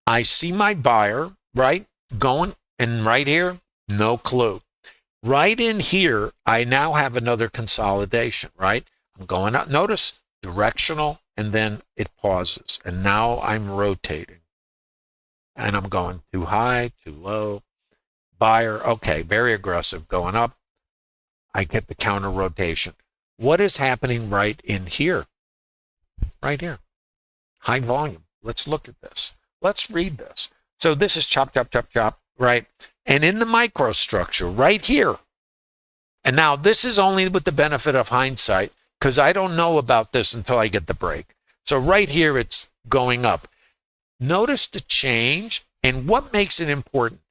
I see my buyer, right, going, and right here, no clue. Right in here, I now have another consolidation, right? I'm going up. Notice directional, and then it pauses. And now I'm rotating. And I'm going too high, too low. Buyer, okay, very aggressive, going up. I get the counter rotation. What is happening right in here? right here. High volume. Let's look at this. Let's read this. So this is chop, chop, chop, chop, right? And in the microstructure right here, and now this is only with the benefit of hindsight, because I don't know about this until I get the break. So right here, it's going up. Notice the change, and what makes it important?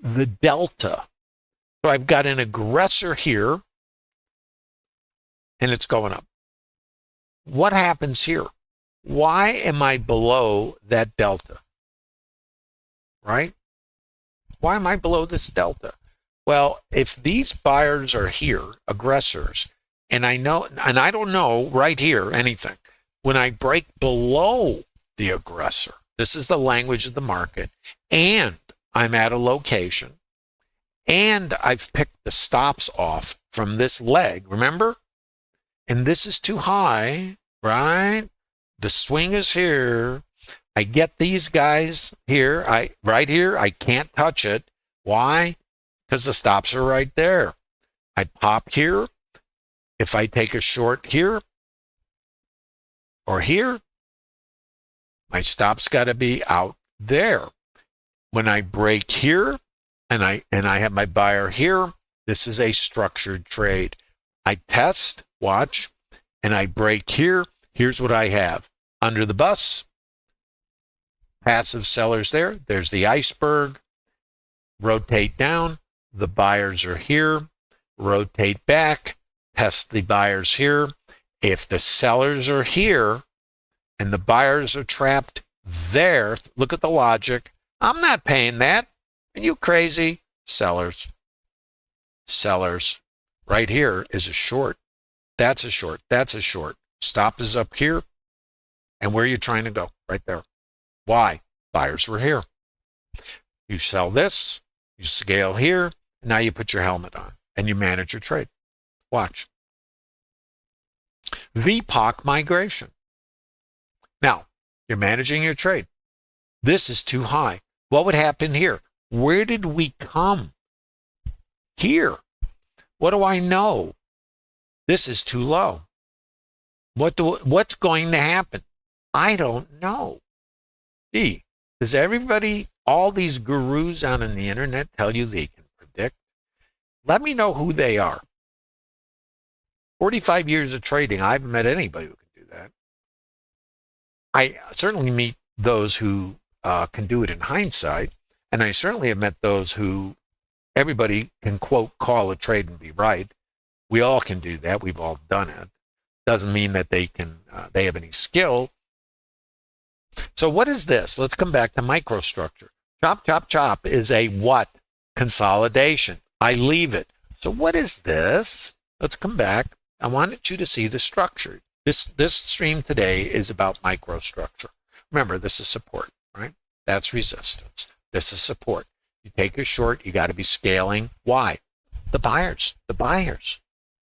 The delta. So I've got an aggressor here, and it's going up. What happens here? Why am I below that delta? Right? Why am I below this delta? Well, if these buyers are here, aggressors, and I don't know right here anything, when I break below the aggressor, this is the language of the market, and I'm at a location, and I've picked the stops off from this leg, remember? And this is too high, right? The swing is here. I get these guys here, right here, I can't touch it. Why? Because the stops are right there. I pop here. If I take a short here or here, my stop's got to be out there. When I break here and I have my buyer here, this is a structured trade. I test, watch, and I break here. Here's what I have. Under the bus, passive sellers there. There's the iceberg. Rotate down. The buyers are here. Rotate back. Test the buyers here. If the sellers are here and the buyers are trapped there, look at the logic. I'm not paying that. Are you crazy? Sellers. Sellers. Right here is a short. That's a short. That's a short. Stop is up here. And where are you trying to go? Right there. Why? Buyers were here. You sell this. You scale here. Now you put your helmet on and you manage your trade. Watch. VPOC migration. Now, you're managing your trade. This is too high. What would happen here? Where did we come? Here. What do I know? This is too low. What's going to happen? I don't know. Gee, does everybody, all these gurus out on the internet tell you they can predict? Let me know who they are. 45 years of trading, I haven't met anybody who can do that. I certainly meet those who can do it in hindsight, and I certainly have met those who everybody can, quote, call a trade and be right. We all can do that. We've all done it. Doesn't mean that they have any skill. So what is this? Let's come back to microstructure. Chop, chop, chop is a what? Consolidation. I leave it. So what is this? Let's come back. I wanted you to see the structure. This stream today is about microstructure. Remember, this is support, right? That's resistance. This is support. You take a short, you got to be scaling. Why? The buyers. The buyers.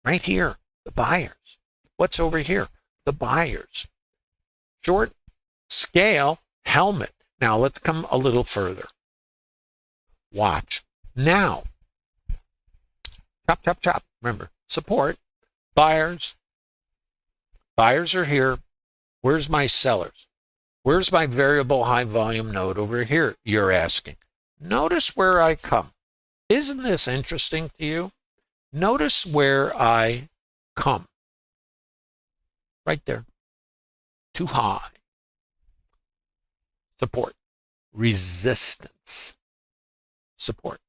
Right here. The buyers. What's over here? The buyers. Short, scale, helmet. Now let's come a little further. Watch. Now. Chop, chop, chop. Remember, support. Buyers. Buyers are here. Where's my sellers? Where's my variable high volume node over here? You're asking. Notice where I come. Isn't this interesting to you? Notice where I come. Right there. Too high. Support. Resistance. Support.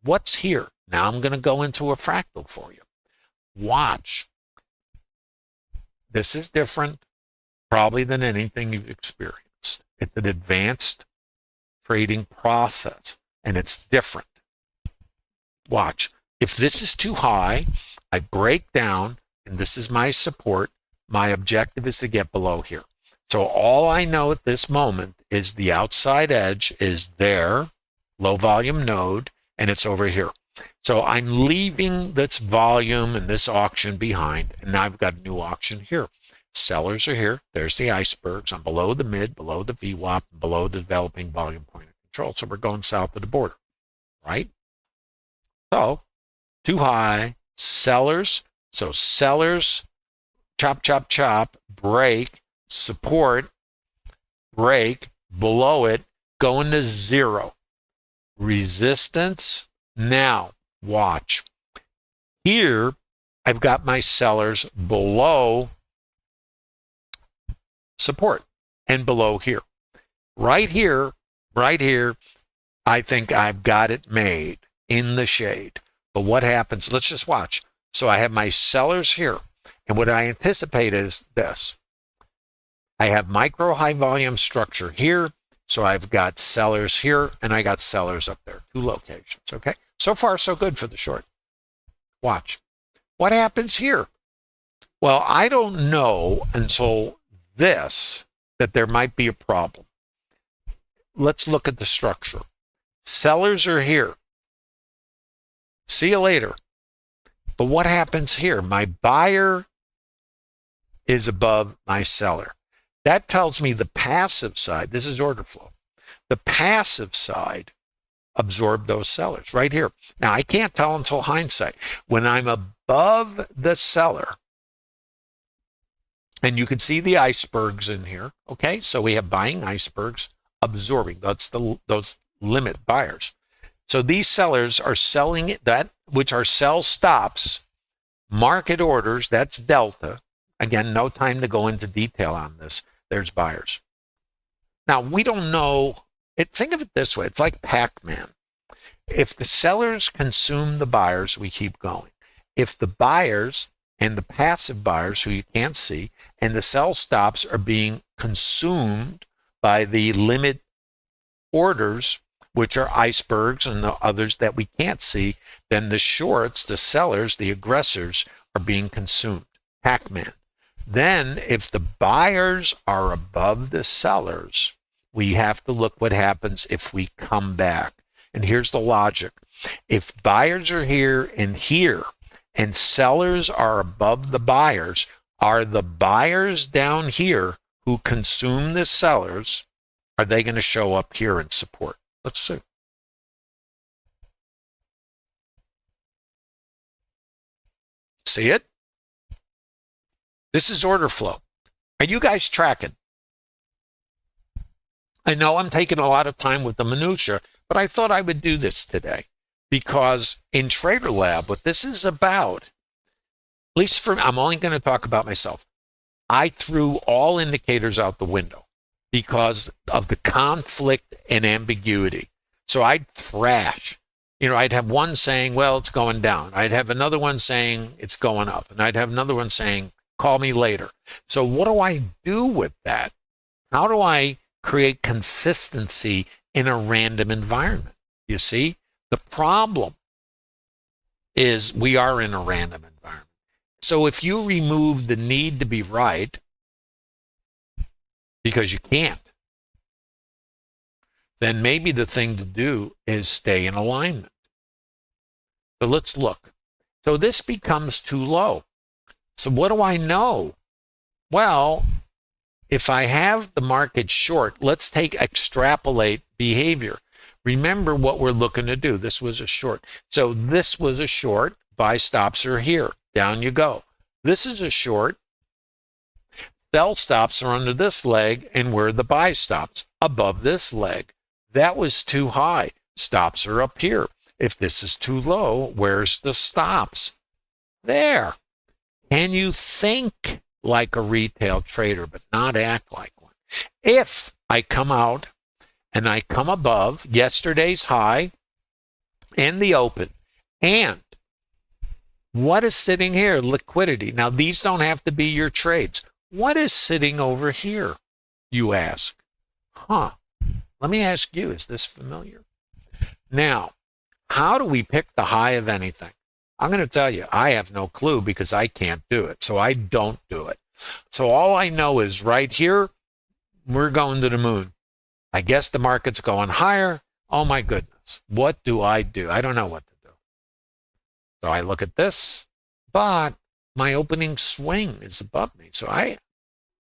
What's here? Now I'm going to go into a fractal for you. Watch. This is different probably than anything you've experienced. It's an advanced trading process, and it's different. Watch. If this is too high, I break down, and this is my support. My objective is to get below here. So all I know at this moment is the outside edge is there, low volume node, and it's over here. So I'm leaving this volume and this auction behind, and now I've got a new auction here. Sellers are here. There's the icebergs. I'm below the mid, below the VWAP, below the developing volume point of control. So we're going south of the border, right? So too high, sellers. So sellers, chop, chop, chop, break. support, break, below it, going to 0. Resistance. Now, watch. Here, I've got my sellers below support and below here. Right here, I think I've got it made in the shade. But what happens? Let's just watch. So I have my sellers here. And what I anticipate is this. I have micro high volume structure here. So I've got sellers here and I got sellers up there. 2 locations, okay? So far, so good for the short. Watch. What happens here? Well, I don't know until this that there might be a problem. Let's look at the structure. Sellers are here. See you later. But what happens here? My buyer is above my seller. That tells me the passive side, this is order flow, the passive side absorbed those sellers right here. Now, I can't tell until hindsight. When I'm above the seller, and you can see the icebergs in here, okay? So we have buying icebergs, absorbing. That's those limit buyers. So these sellers are selling that, which are sell stops, market orders, that's delta. Again, no time to go into detail on this. There's buyers. Now, we don't know. Think of it this way. It's like Pac-Man. If the sellers consume the buyers, we keep going. If the buyers and the passive buyers, who you can't see, and the sell stops are being consumed by the limit orders, which are icebergs and the others that we can't see, then the shorts, the sellers, the aggressors are being consumed. Pac-Man. Then if the buyers are above the sellers, we have to look what happens if we come back. And here's the logic. If buyers are here, and sellers are above the buyers, are the buyers down here who consume the sellers, are they going to show up here and support? Let's see. See it? This is order flow. Are you guys tracking? I know I'm taking a lot of time with the minutia, but I thought I would do this today because in Trader Lab, what this is about, at least for I'm only going to talk about myself. I threw all indicators out the window because of the conflict and ambiguity. So I'd thrash. I'd have one saying, well, it's going down. I'd have another one saying it's going up. And I'd have another one saying, call me later. So what do I do with that? How do I create consistency in a random environment? You see, the problem is we are in a random environment. So if you remove the need to be right, because you can't, then maybe the thing to do is stay in alignment. So let's look. So this becomes too low. So what do I know? Well, if I have the market short, let's extrapolate behavior. Remember what we're looking to do. This was a short. So this was a short. Buy stops are here. Down you go. This is a short. Sell stops are under this leg, and where are the buy stops? Above this leg. That was too high. Stops are up here. If this is too low, where's the stops? There. Can you think like a retail trader, but not act like one? If I come out and I come above yesterday's high and the open, and what is sitting here? Liquidity. Now, these don't have to be your trades. What is sitting over here, you ask? Let me ask you, is this familiar? Now, how do we pick the high of anything? I'm going to tell you, I have no clue because I can't do it. So I don't do it. So all I know is right here, we're going to the moon. I guess the market's going higher. Oh my goodness. What do? I don't know what to do. So I look at this, but my opening swing is above me. So I'm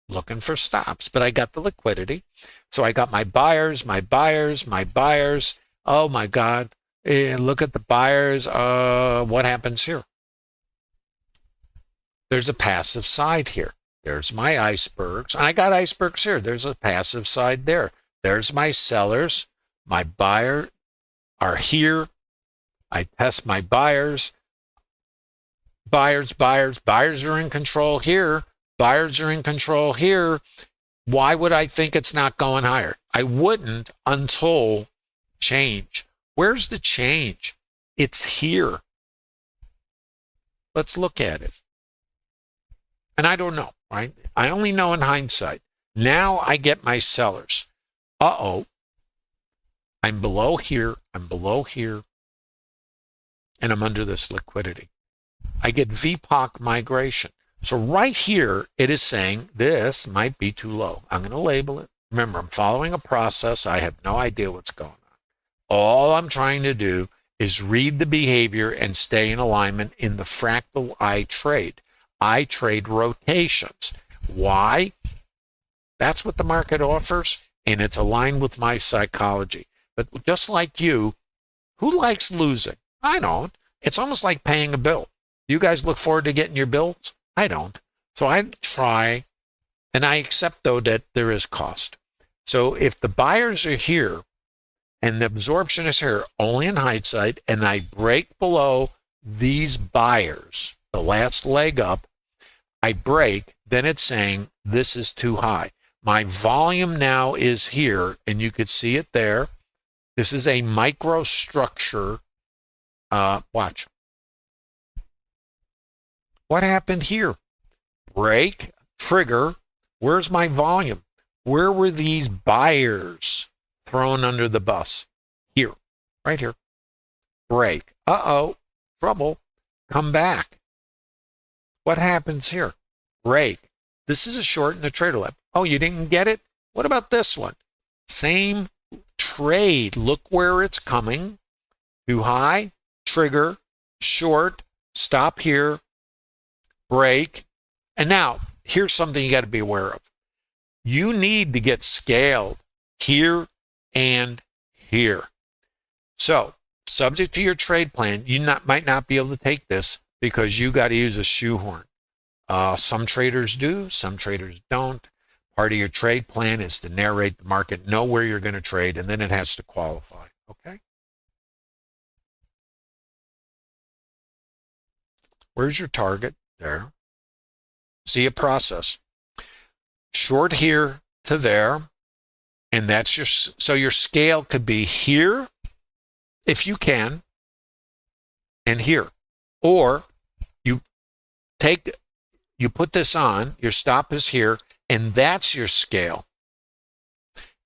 looking for stops, but I got the liquidity. So I got my buyers, my buyers, my buyers. Oh my God. Look at the buyers. What happens here? There's a passive side here. There's my icebergs. And I got icebergs here. There's a passive side there. There's my sellers. My buyers are here. I test my buyers. Buyers are in control here. Buyers are in control here. Why would I think it's not going higher? I wouldn't until change. Where's the change? It's here. Let's look at it. And I don't know, right? I only know in hindsight. Now I get my sellers. Uh-oh. I'm below here. I'm below here. And I'm under this liquidity. I get VPOC migration. So right here, it is saying this might be too low. I'm going to label it. Remember, I'm following a process. I have no idea what's going on. All I'm trying to do is read the behavior and stay in alignment in the fractal I trade. I trade rotations. Why? That's what the market offers, and it's aligned with my psychology. But just like you, who likes losing? I don't. It's almost like paying a bill. You guys look forward to getting your bills? I don't. So I try, and I accept, though, that there is cost. So if the buyers are here and the absorption is here only in hindsight, and I break below these buyers, the last leg up, I break, then it's saying this is too high. My volume now is here, and you could see it there. This is a microstructure. Watch. What happened here? Break, trigger. Where's my volume? Where were these buyers thrown under the bus? Here, right here. Break. Uh-oh, trouble. Come back. What happens here? Break. This is a short in the trader lab. Oh, you didn't get it? What about this one? Same trade. Look where it's coming. Too high, trigger, short, stop here, break. And now, here's something you got to be aware of. You need to get scaled here and here. So, subject to your trade plan, you might not be able to take this because you got to use a shoehorn. Some traders do, some traders don't. Part of your trade plan is to narrate the market, know where you're going to trade, and then it has to qualify. Okay? Where's your target? There. See a process. Short here to there, and that's your, so your scale could be here, if you can, and here. Or you put this on, your stop is here, and that's your scale.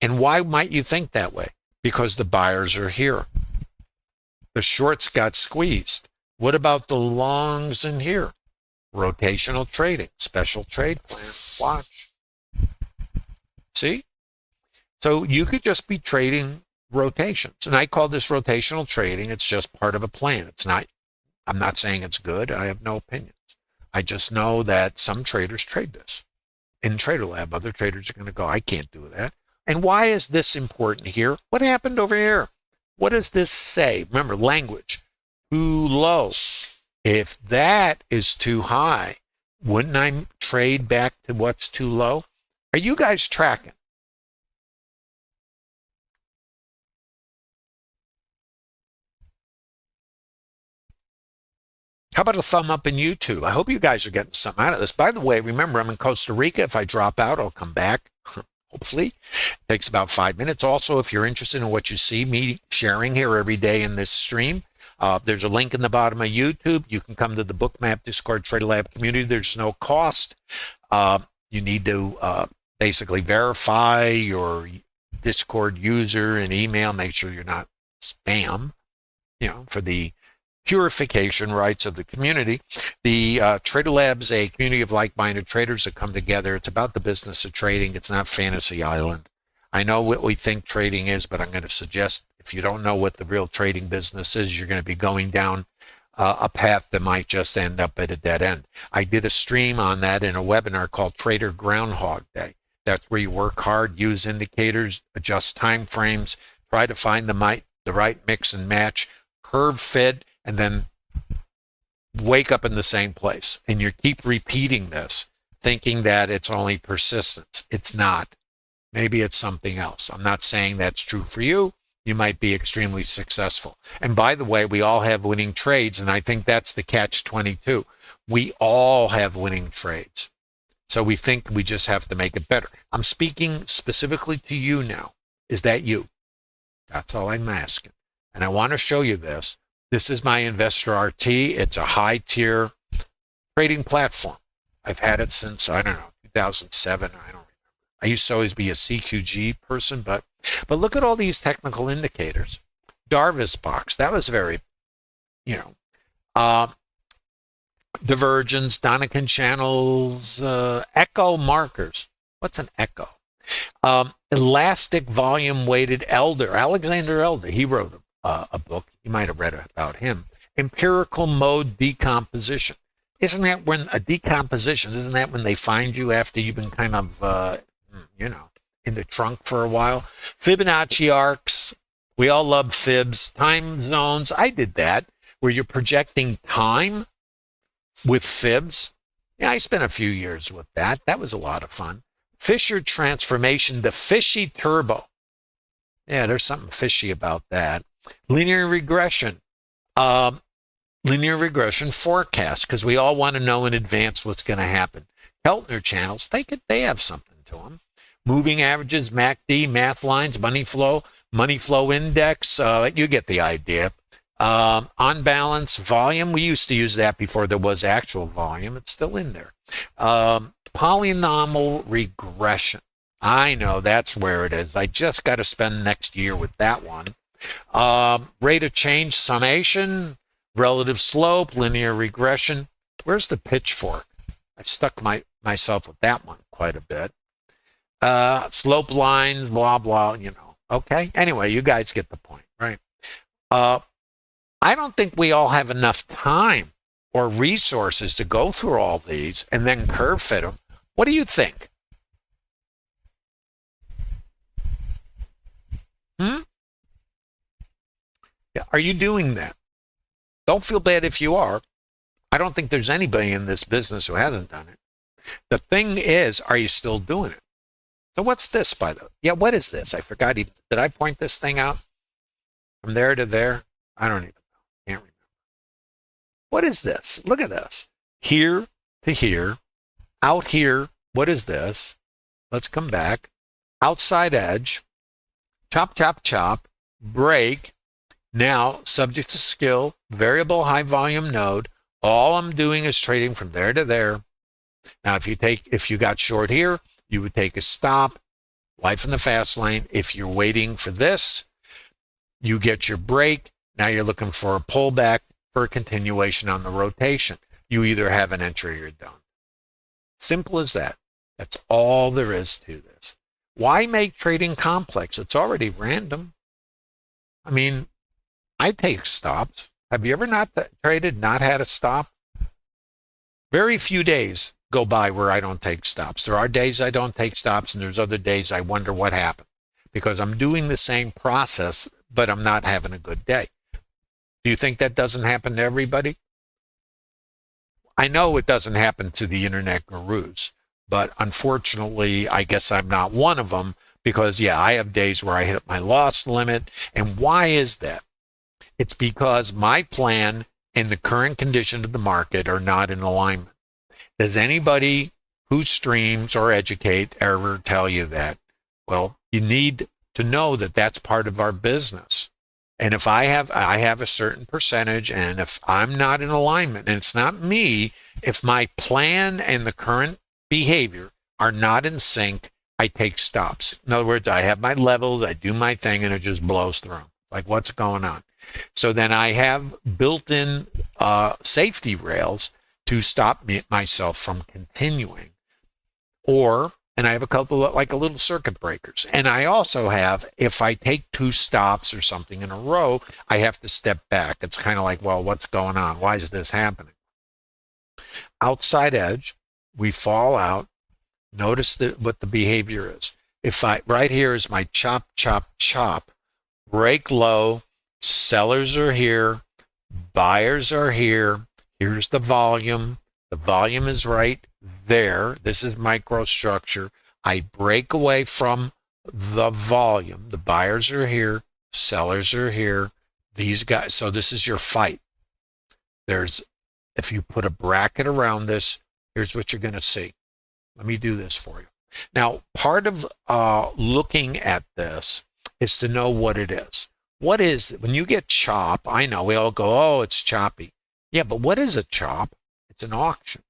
And why might you think that way? Because the buyers are here. The shorts got squeezed. What about the longs in here? Rotational trading, special trade plan. Watch. See? So you could just be trading rotations. And I call this rotational trading. It's just part of a plan. It's not, I'm not saying it's good. I have no opinions. I just know that some traders trade this. In Trader Lab, other traders are going to go, I can't do that. And why is this important here? What happened over here? What does this say? Remember, language. Too low. If that is too high, wouldn't I trade back to what's too low? Are you guys tracking? How about a thumb up in YouTube? I hope you guys are getting something out of this. By the way, remember, I'm in Costa Rica. If I drop out, I'll come back. Hopefully. It takes about 5 minutes. Also, if you're interested in what you see me sharing here every day in this stream, there's a link in the bottom of YouTube. You can come to the Bookmap Discord Trader Lab community. There's no cost. You need to basically verify your Discord user and email. Make sure you're not spam, for the purification rights of the community. The Trader Lab's a community of like-minded traders that come together. It's about the business of trading. It's not Fantasy Island. I know what we think trading is, but I'm going to suggest if you don't know what the real trading business is, you're going to be going down a path that might just end up at a dead end. I did a stream on that in a webinar called Trader Groundhog Day. That's where you work hard, use indicators, adjust time frames, try to find the right mix and match, curve fit, and then wake up in the same place. And you keep repeating this thinking that it's only persistence. It's not. Maybe it's something else. I'm not saying that's true for you. You might be extremely successful. And by the way, we all have winning trades, and I think that's the catch-22. We all have winning trades. So we think we just have to make it better. I'm speaking specifically to you now. Is that you? That's all I'm asking. And I want to show you this. This is my Investor RT. It's a high-tier trading platform. I've had it since, I don't know, 2007. I don't remember. I used to always be a CQG person, but look at all these technical indicators. Darvis box, that was very, divergence, Donican channels, echo markers. What's an echo? Elastic volume weighted Elder, Alexander Elder. He wrote a book. You might have read about him. Empirical mode decomposition. Isn't that when a decomposition, isn't that when they find you after you've been kind of, in the trunk for a while? Fibonacci arcs. We all love fibs. Time zones. I did that, where you're projecting time with fibs. Yeah, I spent a few years with that. That was a lot of fun. Fisher transformation, the fishy turbo. Yeah, there's something fishy about that. Linear regression. Linear regression forecast, because we all want to know in advance what's going to happen. Keltner channels, they have something to them. Moving averages, MACD, math lines, money flow index, you get the idea. On balance, volume, we used to use that before there was actual volume. It's still in there. Polynomial regression. I know that's where it is. I just got to spend next year with that one. Rate of change summation, relative slope, linear regression. Where's the pitchfork? I've stuck myself with that one quite a bit. Slope lines, blah, blah, Okay. Anyway, you guys get the point, right? I don't think we all have enough time or resources to go through all these and then curve fit them. What do you think? Yeah, are you doing that? Don't feel bad if you are. I don't think there's anybody in this business who hasn't done it. The thing is, are you still doing it? So what's this, by the way? Yeah, what is this? I forgot. Did I point this thing out? From there to there? I don't even know. Can't remember. What is this? Look at this. Here to here. Out here. What is this? Let's come back. Outside edge. Chop, chop, chop. Break. Now, subject to skill. Variable high volume node. All I'm doing is trading from there to there. Now, if you got short here, you would take a stop, life in the fast lane. If you're waiting for this, you get your break. Now you're looking for a pullback for a continuation on the rotation. You either have an entry or you're done. Simple as that. That's all there is to this. Why make trading complex? It's already random. I mean, I take stops. Have you ever not traded, not had a stop? Very few days go by where I don't take stops. There are days I don't take stops, and there's other days I wonder what happened, because I'm doing the same process, but I'm not having a good day. Do you think that doesn't happen to everybody? I know it doesn't happen to the internet gurus, but unfortunately, I guess I'm not one of them, because, yeah, I have days where I hit my loss limit. And why is that? It's because my plan and the current condition of the market are not in alignment. Does anybody who streams or educate ever tell you that? Well, you need to know that that's part of our business. And if I have a certain percentage, and if I'm not in alignment, and it's not me, if my plan and the current behavior are not in sync, I take stops. In other words, I have my levels, I do my thing, and it just blows through. Like, what's going on? So then I have built-in safety rails to stop myself from continuing. And I have a couple of, like, a little circuit breakers. And I also have, if I take 2 stops or something in a row, I have to step back. It's kind of like, well, what's going on? Why is this happening? Outside edge, we fall out. Notice what the behavior is. Right here is my chop, chop, chop. Break low. Sellers are here. Buyers are here. Here's the volume. The volume is right there. This is microstructure. I break away from the volume. The buyers are here, sellers are here, these guys. So this is your fight. If you put a bracket around this, here's what you're going to see. Let me do this for you. Now, part of looking at this is to know what it is. What is, when you get chop, I know we all go, oh, it's choppy. Yeah, but what is a chop? It's an auction.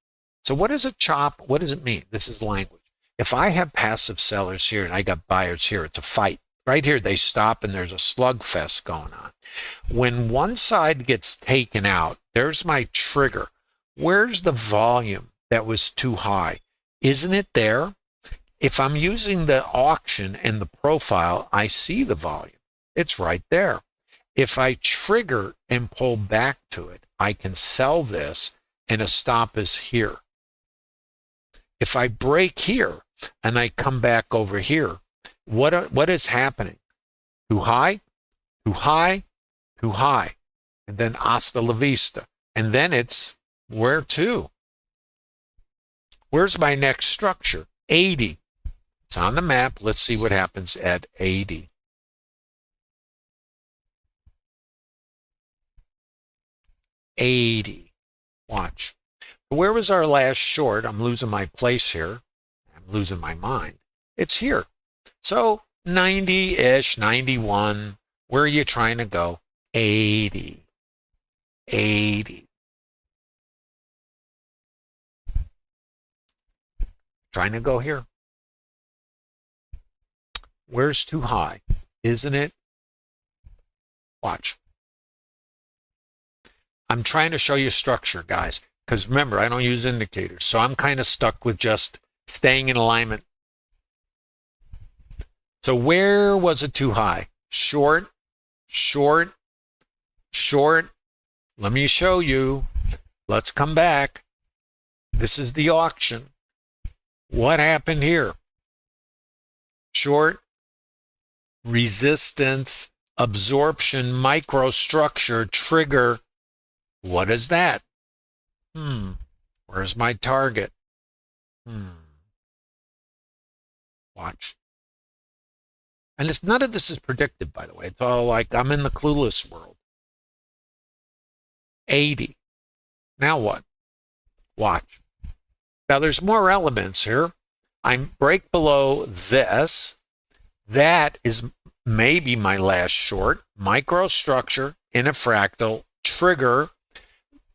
So what is a chop? What does it mean? This is language. If I have passive sellers here and I got buyers here, it's a fight. Right here, they stop and there's a slugfest going on. When one side gets taken out, there's my trigger. Where's the volume that was too high? Isn't it there? If I'm using the auction and the profile, I see the volume. It's right there. If I trigger and pull back to it, I can sell this and a stop is here. If I break here and I come back over here, what is happening? Too high, too high, too high. And then hasta la vista. And then it's where to? Where's my next structure? 80. It's on the map. Let's see what happens at 80. Watch. Where was our last short? I'm losing my place here. I'm losing my mind. It's here. So 90-ish, 91. Where are you trying to go? 80. Trying to go here. Where's too high? Isn't it? Watch. I'm trying to show you structure, guys, because remember, I don't use indicators, so I'm kind of stuck with just staying in alignment. So where was it too high? Short. Let me show you. Let's come back. This is the auction. What happened here? Short, resistance, absorption, microstructure, trigger. What is that? Where's my target? Watch. And none of this is predictive, by the way. It's all like I'm in the clueless world. 80. Now what? Watch. Now there's more elements here. I break below this. That is maybe my last short. Microstructure in a fractal. Trigger.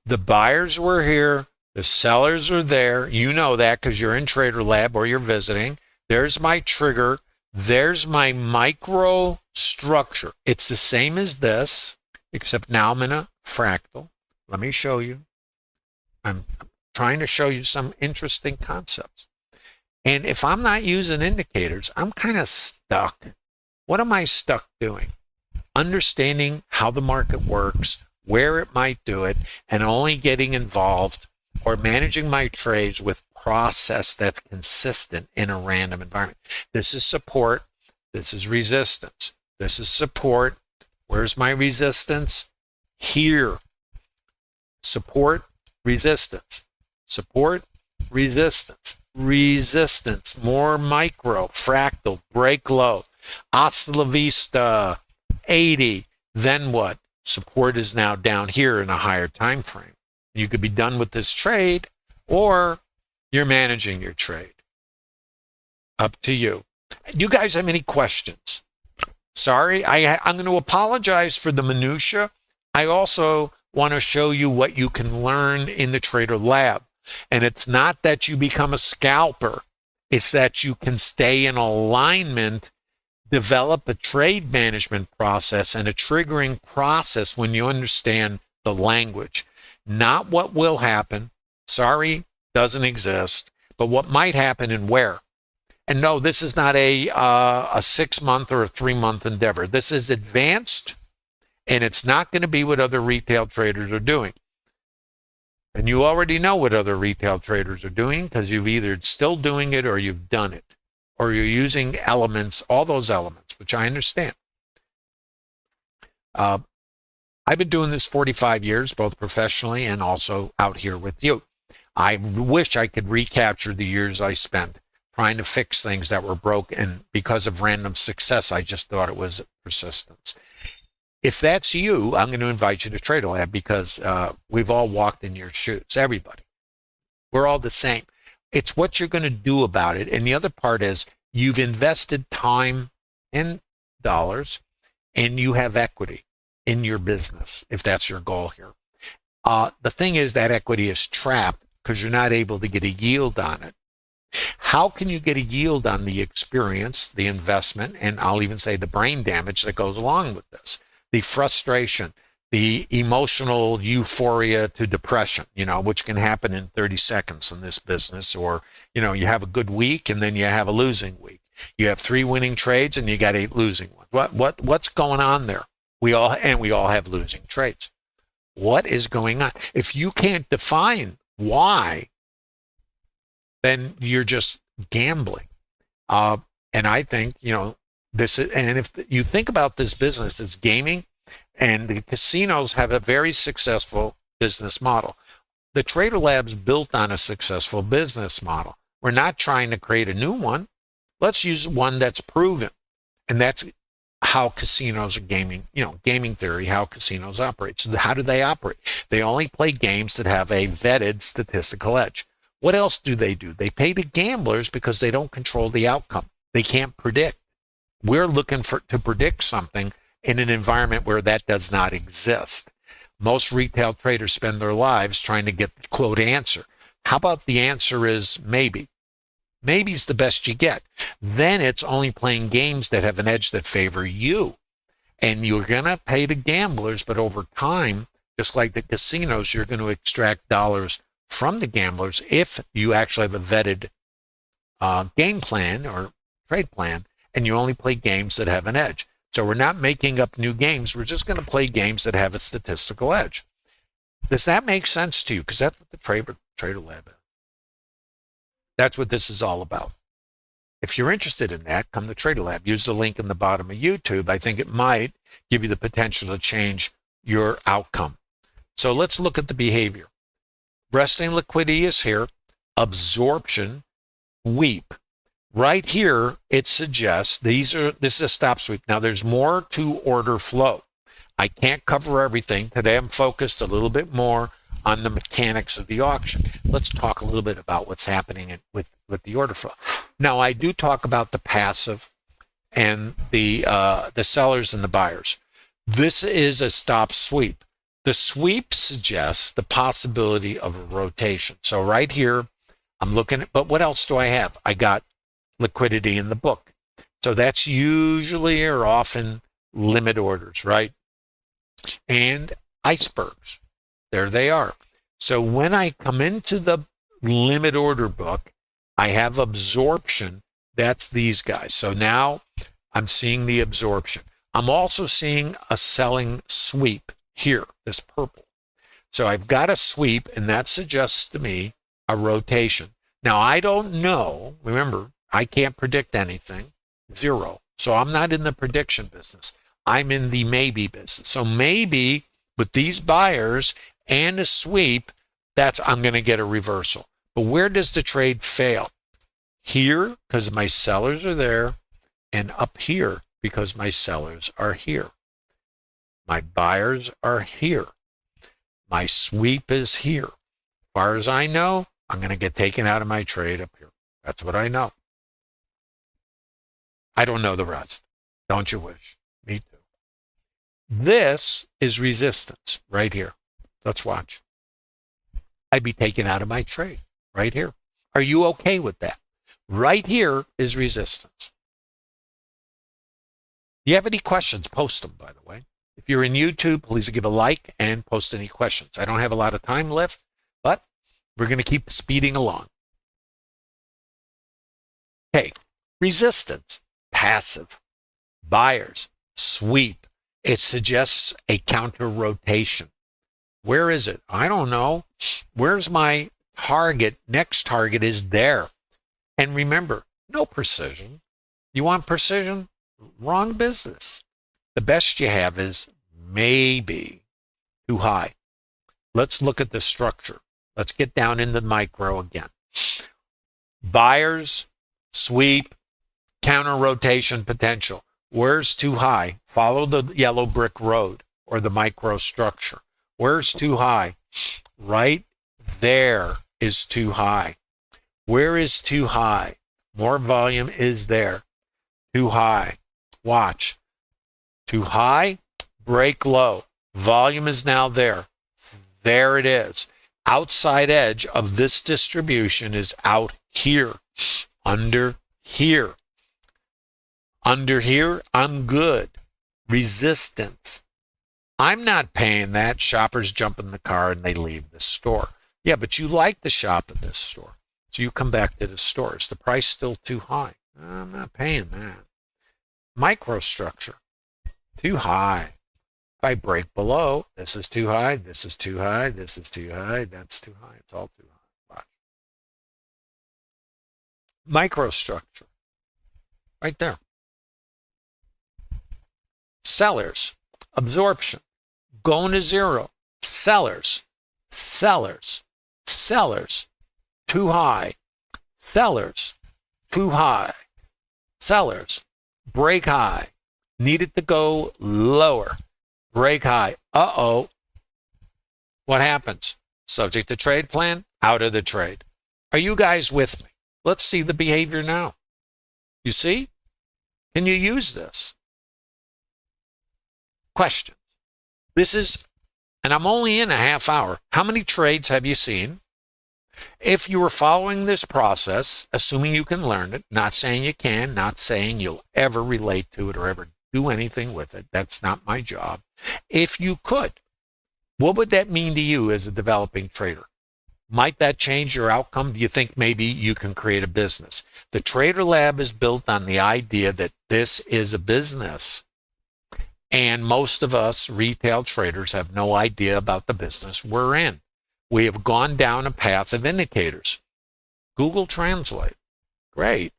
The buyers were here. The sellers are there. You know that because you're in Trader Lab or you're visiting. There's my trigger. There's my microstructure. It's the same as this, except now I'm in a fractal. Let me show you. I'm trying to show you some interesting concepts. And if I'm not using indicators, I'm kind of stuck. What am I stuck doing? Understanding how the market works, where it might do it, and only getting involved or managing my trades with process that's consistent in a random environment. This is support. This is resistance. This is support. Where's my resistance? Here. Support, resistance. Support, resistance. Resistance. More micro, fractal, break low. Hasta la vista, 80. Then what? Support is now down here in a higher time frame. You could be done with this trade, or you're managing your trade. Up to you. You guys have any questions? Sorry, I'm going to apologize for the minutia. I also want to show you what you can learn in the Trader Lab. And it's not that you become a scalper. It's that you can stay in alignment, develop a trade management process and a triggering process when you understand the language. Not what will happen. Sorry, doesn't exist. But what might happen and where. And no, this is not a 6-month or a 3-month endeavor. This is advanced, and it's not going to be what other retail traders are doing. And you already know what other retail traders are doing because you've either still doing it or you've done it. Or you're using elements, all those elements, which I understand. I've been doing this 45 years, both professionally and also out here with you. I wish I could recapture the years I spent trying to fix things that were broke, and because of random success, I just thought it was persistence. If that's you, I'm going to invite you to Trader Lab, because we've all walked in your shoes, everybody. We're all the same. It's what you're going to do about it. And the other part is you've invested time and dollars, and you have equity in your business, if that's your goal here. The thing is that equity is trapped because you're not able to get a yield on it. How can you get a yield on the experience, the investment, and I'll even say the brain damage that goes along with this? The frustration, the emotional euphoria to depression, which can happen in 30 seconds in this business. Or, you have a good week and then you have a losing week. You have 3 winning trades and you got 8 losing ones. What's going on there? We all have losing trades. What is going on? If you can't define why, then you're just gambling. And I think, this is, and if you think about this business, it's gaming, and the casinos have a very successful business model. The Trader Lab's built on a successful business model. We're not trying to create a new one. Let's use one that's proven. And that's how casinos are gaming, gaming theory, how casinos operate. So how do they operate? They only play games that have a vetted statistical edge. What else do? They pay the gamblers because they don't control the outcome. They can't predict. We're looking to predict something in an environment where that does not exist. Most retail traders spend their lives trying to get the quote answer. How about the answer is maybe? Maybe's the best you get. Then it's only playing games that have an edge that favor you. And you're going to pay the gamblers, but over time, just like the casinos, you're going to extract dollars from the gamblers if you actually have a vetted game plan or trade plan, and you only play games that have an edge. So we're not making up new games. We're just going to play games that have a statistical edge. Does that make sense to you? Because that's what the Trader Lab is. That's what this is all about. If you're interested in that, come to Trader Lab. Use the link in the bottom of YouTube. I think it might give you the potential to change your outcome. So let's look at the behavior. Resting liquidity is here. Absorption, sweep. Right here, it suggests this is a stop sweep. Now, there's more to order flow. I can't cover everything. Today, I'm focused a little bit more on the mechanics of the auction. Let's talk a little bit about what's happening with the order flow. Now, I do talk about the passive and the sellers and the buyers. This is a stop sweep. The sweep suggests the possibility of a rotation. So right here, I'm looking at, but what else do I have? I got liquidity in the book. So that's usually or often limit orders, right? And icebergs. There they are. So when I come into the limit order book, I have absorption. That's these guys. So now I'm seeing the absorption. I'm also seeing a selling sweep here, this purple. So I've got a sweep, and that suggests to me a rotation. Now, I don't know. Remember, I can't predict anything. Zero. So I'm not in the prediction business. I'm in the maybe business. So maybe with these buyers and a sweep, I'm going to get a reversal. But where does the trade fail? Here, because my sellers are there, and up here, because my sellers are here. My buyers are here. My sweep is here. As far as I know, I'm going to get taken out of my trade up here. That's what I know. I don't know the rest. Don't you wish? Me too. This is resistance right here. Let's watch. I'd be taken out of my trade right here. Are you okay with that? Right here is resistance. If you have any questions, post them, by the way. If you're in YouTube, please give a like and post any questions. I don't have a lot of time left, but we're going to keep speeding along. Okay, resistance, passive, buyers, sweep. It suggests a counter rotation. Where is it? I don't know. Where's my target? Next target is there. And remember, no precision. You want precision? Wrong business. The best you have is maybe too high. Let's look at the structure. Let's get down into the micro again. Buyers, sweep, counter rotation potential. Where's too high? Follow the yellow brick road or the microstructure. Where's too high? Right there is too high. Where is too high? More volume is there. Too high. Watch. Too high, break low. Volume is now there. There it is. Outside edge of this distribution is out here. Under here. Under here, I'm good. Resistance. I'm not paying that. Shoppers jump in the car and they leave the store. Yeah, but you like to shop at this store. So you come back to the store. Is the price still too high? I'm not paying that. Microstructure. Too high. If I break below, this is too high, this is too high, this is too high, that's too high. It's all too high. Watch. Microstructure. Right there. Sellers. Absorption. Going to zero. Sellers. Sellers. Sellers. Too high. Sellers. Too high. Sellers. Break high. Need it to go lower. Break high. Uh-oh. What happens? Subject to trade plan, out of the trade. Are you guys with me? Let's see the behavior now. You see? Can you use this? Questions. This is, and I'm only in a half hour. How many trades have you seen? If you were following this process, assuming you can learn it, not saying you can, not saying you'll ever relate to it or ever do anything with it. That's not my job. If you could, what would that mean to you as a developing trader? Might that change your outcome? Do you think maybe you can create a business? The Trader Lab is built on the idea that this is a business. And most of us retail traders have no idea about the business we're in. We have gone down a path of indicators. Google Translate. Great.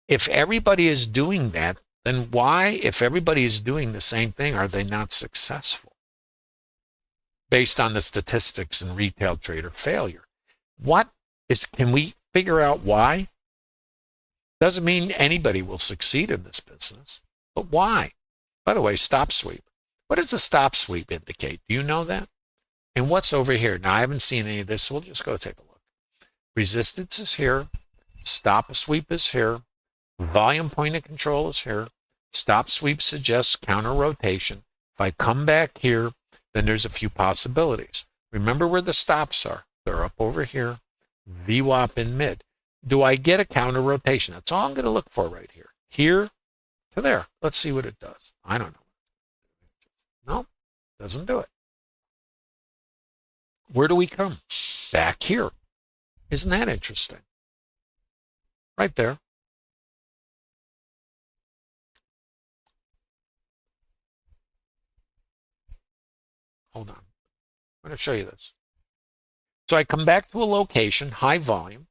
If everybody is doing that, then why, if everybody is doing the same thing, are they not successful? Based on the statistics in retail trader failure. Can we figure out why? Doesn't mean anybody will succeed in this business, but why? By the way, stop sweep. What does a stop sweep indicate? Do you know that? And what's over here? Now, I haven't seen any of this, so we'll just go take a look. Resistance is here. Stop sweep is here. Volume point of control is here. Stop sweep suggests counter rotation. If I come back here, then there's a few possibilities. Remember where the stops are. They're up over here. VWAP in mid. Do I get a counter rotation? That's all I'm going to look for right here. Here to there. Let's see what it does. I don't know. No, doesn't do it. Where do we come? Back here. Isn't that interesting? Right there. Hold on. I'm going to show you this. So I come back to a location, high volume.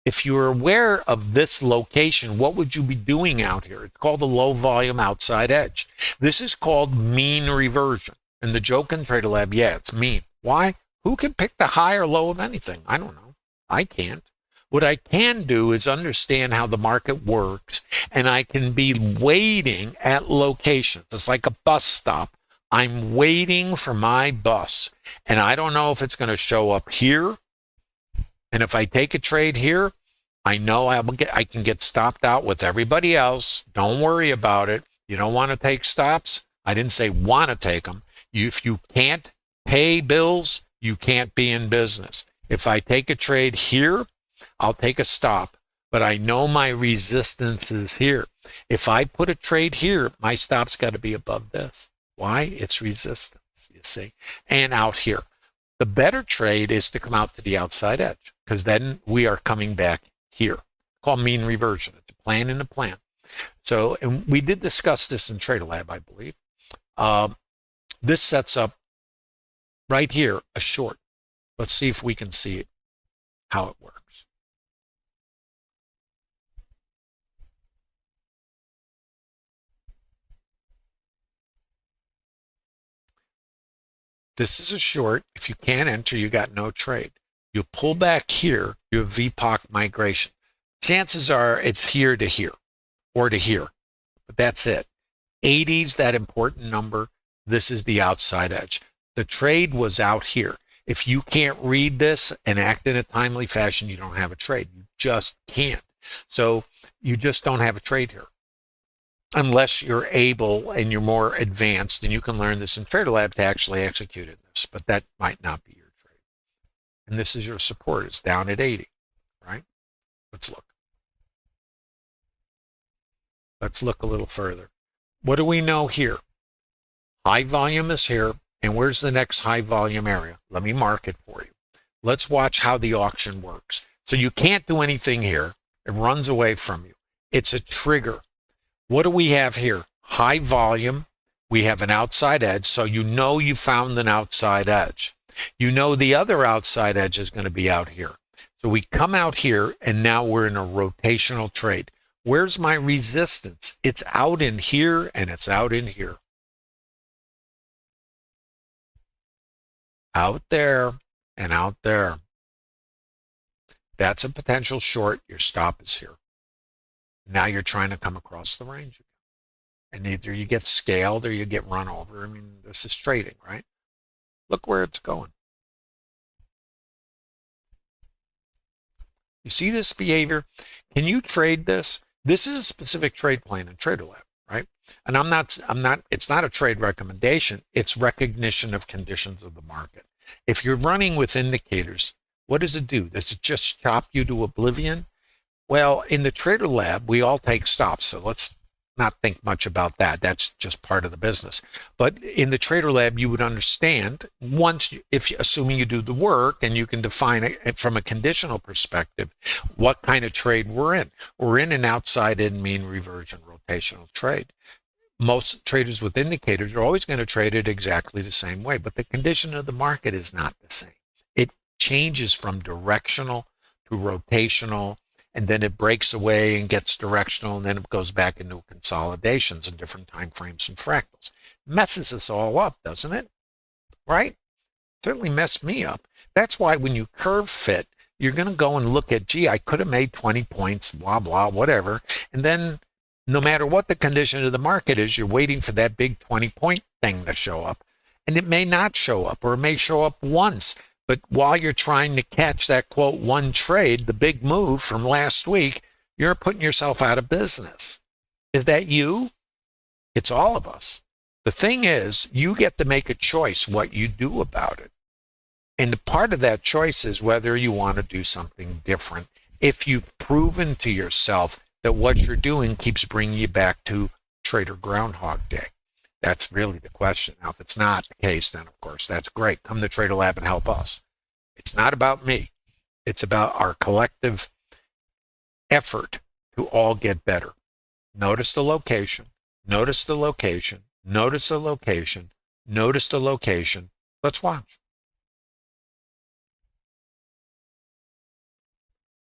If you're aware of this location, what would you be doing out here? It's called a low volume outside edge. This is called mean reversion. And the joke in Trader Lab, yeah, it's mean. Why? Who can pick the high or low of anything? I don't know. I can't. What I can do is understand how the market works, and I can be waiting at locations. It's like a bus stop. I'm waiting for my bus, and I don't know if it's going to show up here. And if I take a trade here, I know I can get stopped out with everybody else. Don't worry about it. You don't want to take stops? I didn't say want to take them. If you can't pay bills, you can't be in business. If I take a trade here, I'll take a stop, but I know my resistance is here. If I put a trade here, my stop's got to be above this. Why? It's resistance, you see, and out here. The better trade is to come out to the outside edge, because then we are coming back here. Called mean reversion. It's a plan in a plan. So, and we did discuss this in Trader Lab, I believe. This sets up right here a short. Let's see if we can see how it works. This is a short. If you can't enter, you got no trade. You pull back here, you have VPOC migration. Chances are it's here to here or to here, but that's it. 80 is that important number. This is the outside edge. The trade was out here. If you can't read this and act in a timely fashion, you don't have a trade. You just can't. So you just don't have a trade here. Unless you're able and you're more advanced, and you can learn this in TraderLab to actually execute in this, but that might not be your trade. And this is your support. It's down at 80, right? Let's look. Let's look a little further. What do we know here? High volume is here, and where's the next high volume area? Let me mark it for you. Let's watch how the auction works. So you can't do anything here. It runs away from you. It's a trigger. What do we have here? High volume. We have an outside edge, so you know you found an outside edge. You know the other outside edge is going to be out here. So we come out here, and now we're in a rotational trade. Where's my resistance? It's out in here, and it's out in here. Out there and out there. That's a potential short. Your stop is here. Now you're trying to come across the range again. And either you get scaled or you get run over. I mean, this is trading, right? Look where it's going. You see this behavior? Can you trade this? This is a specific trade plan in TraderLab, right? And it's not a trade recommendation. It's recognition of conditions of the market. If you're running with indicators, what does it do? Does it just chop you to oblivion? Well, in the TraderLab, we all take stops, so let's not think much about that. That's just part of the business. But in the TraderLab, you would understand once, assuming you do the work and you can define it from a conditional perspective, what kind of trade we're in. We're in an outside-in mean reversion rotational trade. Most traders with indicators are always going to trade it exactly the same way, but the condition of the market is not the same. It changes from directional to rotational, and then it breaks away and gets directional, and then it goes back into consolidations in different time frames and fractals. Messes us all up, doesn't it? Right? Certainly messed me up. That's why when you curve fit, you're going to go and look at, gee, I could have made 20 points, blah, blah, whatever. And then no matter what the condition of the market is, you're waiting for that big 20-point thing to show up. And it may not show up, or it may show up once. But while you're trying to catch that, quote, one trade, the big move from last week, you're putting yourself out of business. Is that you? It's all of us. The thing is, you get to make a choice what you do about it. And part of that choice is whether you want to do something different. If you've proven to yourself that what you're doing keeps bringing you back to Trader Groundhog Day. That's really the question. Now, if it's not the case, then, of course, that's great. Come to TraderLab and help us. It's not about me. It's about our collective effort to all get better. Notice the location. Notice the location. Notice the location. Notice the location. Let's watch.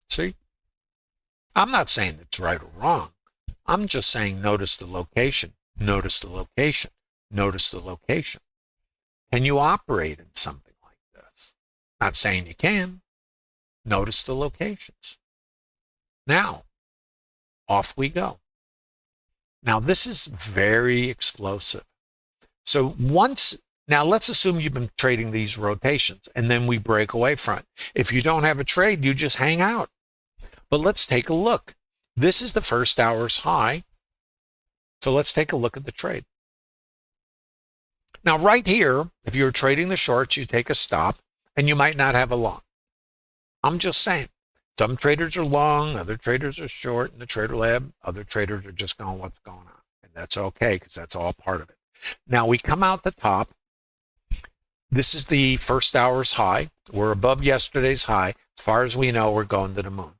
See? I'm not saying it's right or wrong. I'm just saying notice the location. Notice the location. Notice the location. Can you operate in something like this? Not saying you can. Notice the locations. Now, off we go. Now, this is very explosive. So now let's assume you've been trading these rotations, and then we break away from it. If you don't have a trade, you just hang out. But let's take a look. This is the first hour's high. So let's take a look at the trade. Now, right here, if you're trading the shorts, you take a stop, and you might not have a long. I'm just saying. Some traders are long, other traders are short in the TraderLab. Other traders are just going, what's going on? And that's okay, because that's all part of it. Now, we come out the top. This is the first hour's high. We're above yesterday's high. As far as we know, we're going to the moon.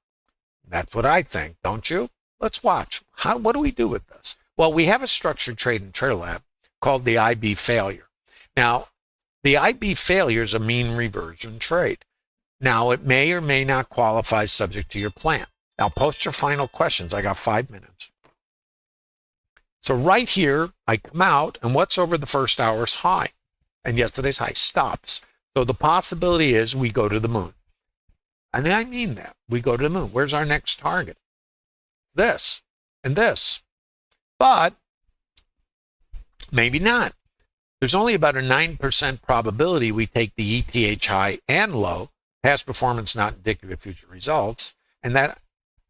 That's what I think, don't you? Let's watch. What do we do with this? Well, we have a structured trade in TraderLab called the IB failure. Now, the IB failure is a mean reversion trade. Now, it may or may not qualify subject to your plan. Now, post your final questions. I got 5 minutes. So right here, I come out, and what's over the first hour's high? And yesterday's high stops. So the possibility is we go to the moon. And I mean that. We go to the moon. Where's our next target? This and this. But maybe not. There's only about a 9% probability we take the ETH high and low, past performance not indicative of future results, and that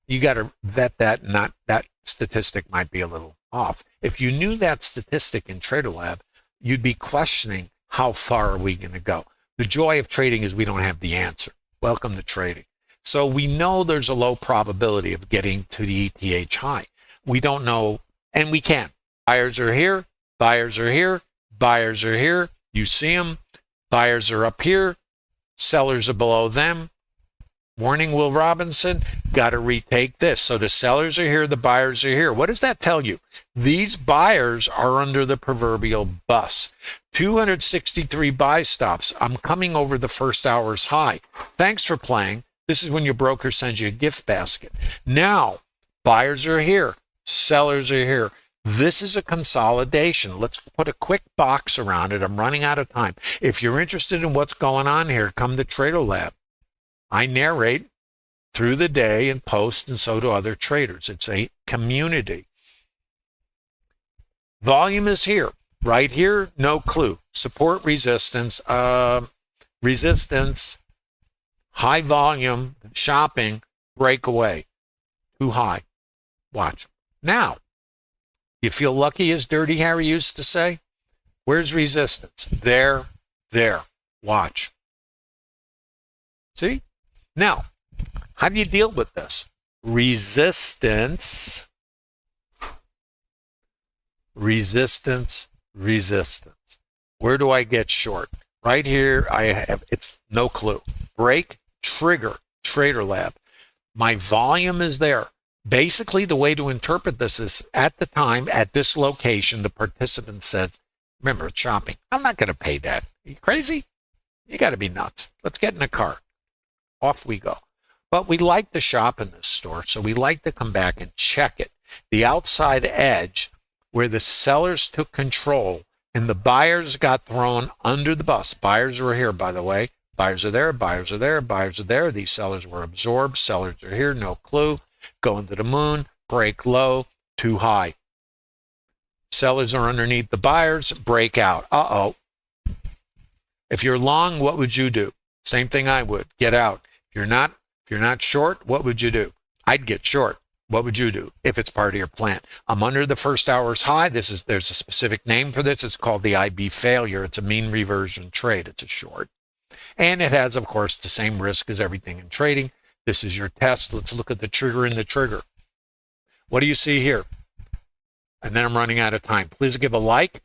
you got to vet that. Not that statistic might be a little off. If you knew that statistic in TraderLab, you'd be questioning how far are we going to go. The joy of trading is we don't have the answer. Welcome to trading. So we know there's a low probability of getting to the ETH high. We don't know, and we can. Buyers are here, buyers are here, buyers are here. You see them. Buyers are up here, sellers are below them. Warning, Will Robinson, got to retake this. So the sellers are here, the buyers are here. What does that tell you? These buyers are under the proverbial bus. 263 buy stops. I'm coming over the first hour's high. Thanks for playing. This is when your broker sends you a gift basket. Now, buyers are here, sellers are here. This is a consolidation. Let's put a quick box around it. I'm running out of time. If you're interested in what's going on here, come to TraderLab. I narrate through the day and post, and so do other traders. It's a community. Volume is here. Right here, no clue. Support, resistance, resistance, high volume, shopping, breakaway. Too high. Watch. Now, you feel lucky, as Dirty Harry used to say? Where's resistance? There, there. Watch. See? Now, how do you deal with this? Resistance, resistance, resistance. Where do I get short? Right here, I have, it's no clue. Break, trigger, TraderLab. My volume is there. Basically, the way to interpret this is at the time, at this location, the participant says, remember, it's shopping. I'm not going to pay that. Are you crazy? You got to be nuts. Let's get in a car. Off we go. But we like to shop in this store, so we like to come back and check it. The outside edge, where the sellers took control and the buyers got thrown under the bus. Buyers are here, by the way. Buyers are there, buyers are there, buyers are there. These sellers were absorbed. Sellers are here, no clue. Going to the moon, break low, too high. Sellers are underneath the buyers, break out. Uh-oh. If you're long, what would you do? Same thing I would. Get out. If you're not short, what would you do? I'd get short. What would you do if it's part of your plan? I'm under the first hour's high. There's a specific name for this. It's called the IB failure. It's a mean reversion trade. It's a short. And it has, of course, the same risk as everything in trading. This is your test. Let's look at the trigger in the trigger. What do you see here? And then I'm running out of time. Please give a like.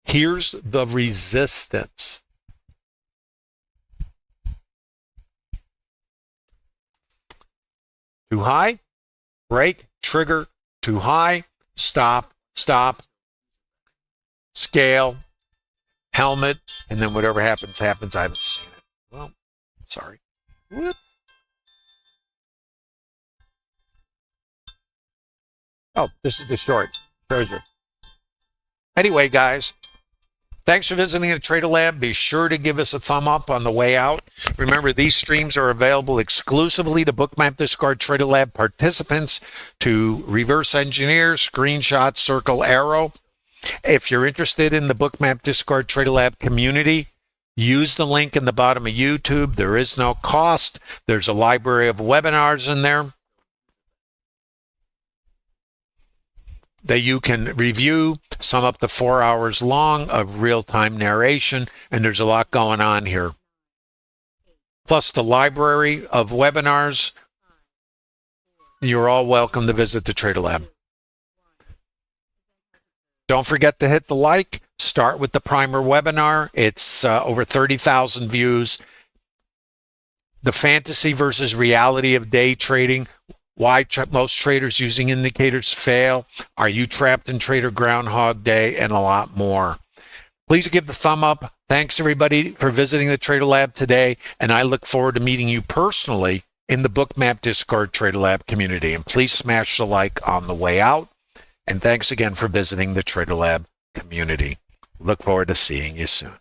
Here's the resistance. Too high, break, trigger, too high, stop, stop, scale, helmet, and then whatever happens, happens. I haven't seen it. Well, sorry. Whoops. Oh, this is the short. Treasure. Anyway, guys, thanks for visiting the TraderLab. Be sure to give us a thumb up on the way out. Remember, these streams are available exclusively to Bookmap Discard TraderLab participants, to reverse engineer, screenshot, circle, arrow. If you're interested in the Bookmap Discard TraderLab community, use the link in the bottom of YouTube. There is no cost. There's a library of webinars in there that you can review, some up to 4 hours long of real-time narration, and there's a lot going on here. Plus the library of webinars. You're all welcome to visit the TraderLab. Don't forget to hit the like. Start with the primer webinar. It's over 30,000 views. The fantasy versus reality of day trading. Why most traders using indicators fail. Are you trapped in Trader Groundhog Day? And a lot more. Please give the thumb up. Thanks, everybody, for visiting the TraderLab today. And I look forward to meeting you personally in the Bookmap Discord TraderLab community. And please smash the like on the way out. And thanks again for visiting the TraderLab community. Look forward to seeing you soon.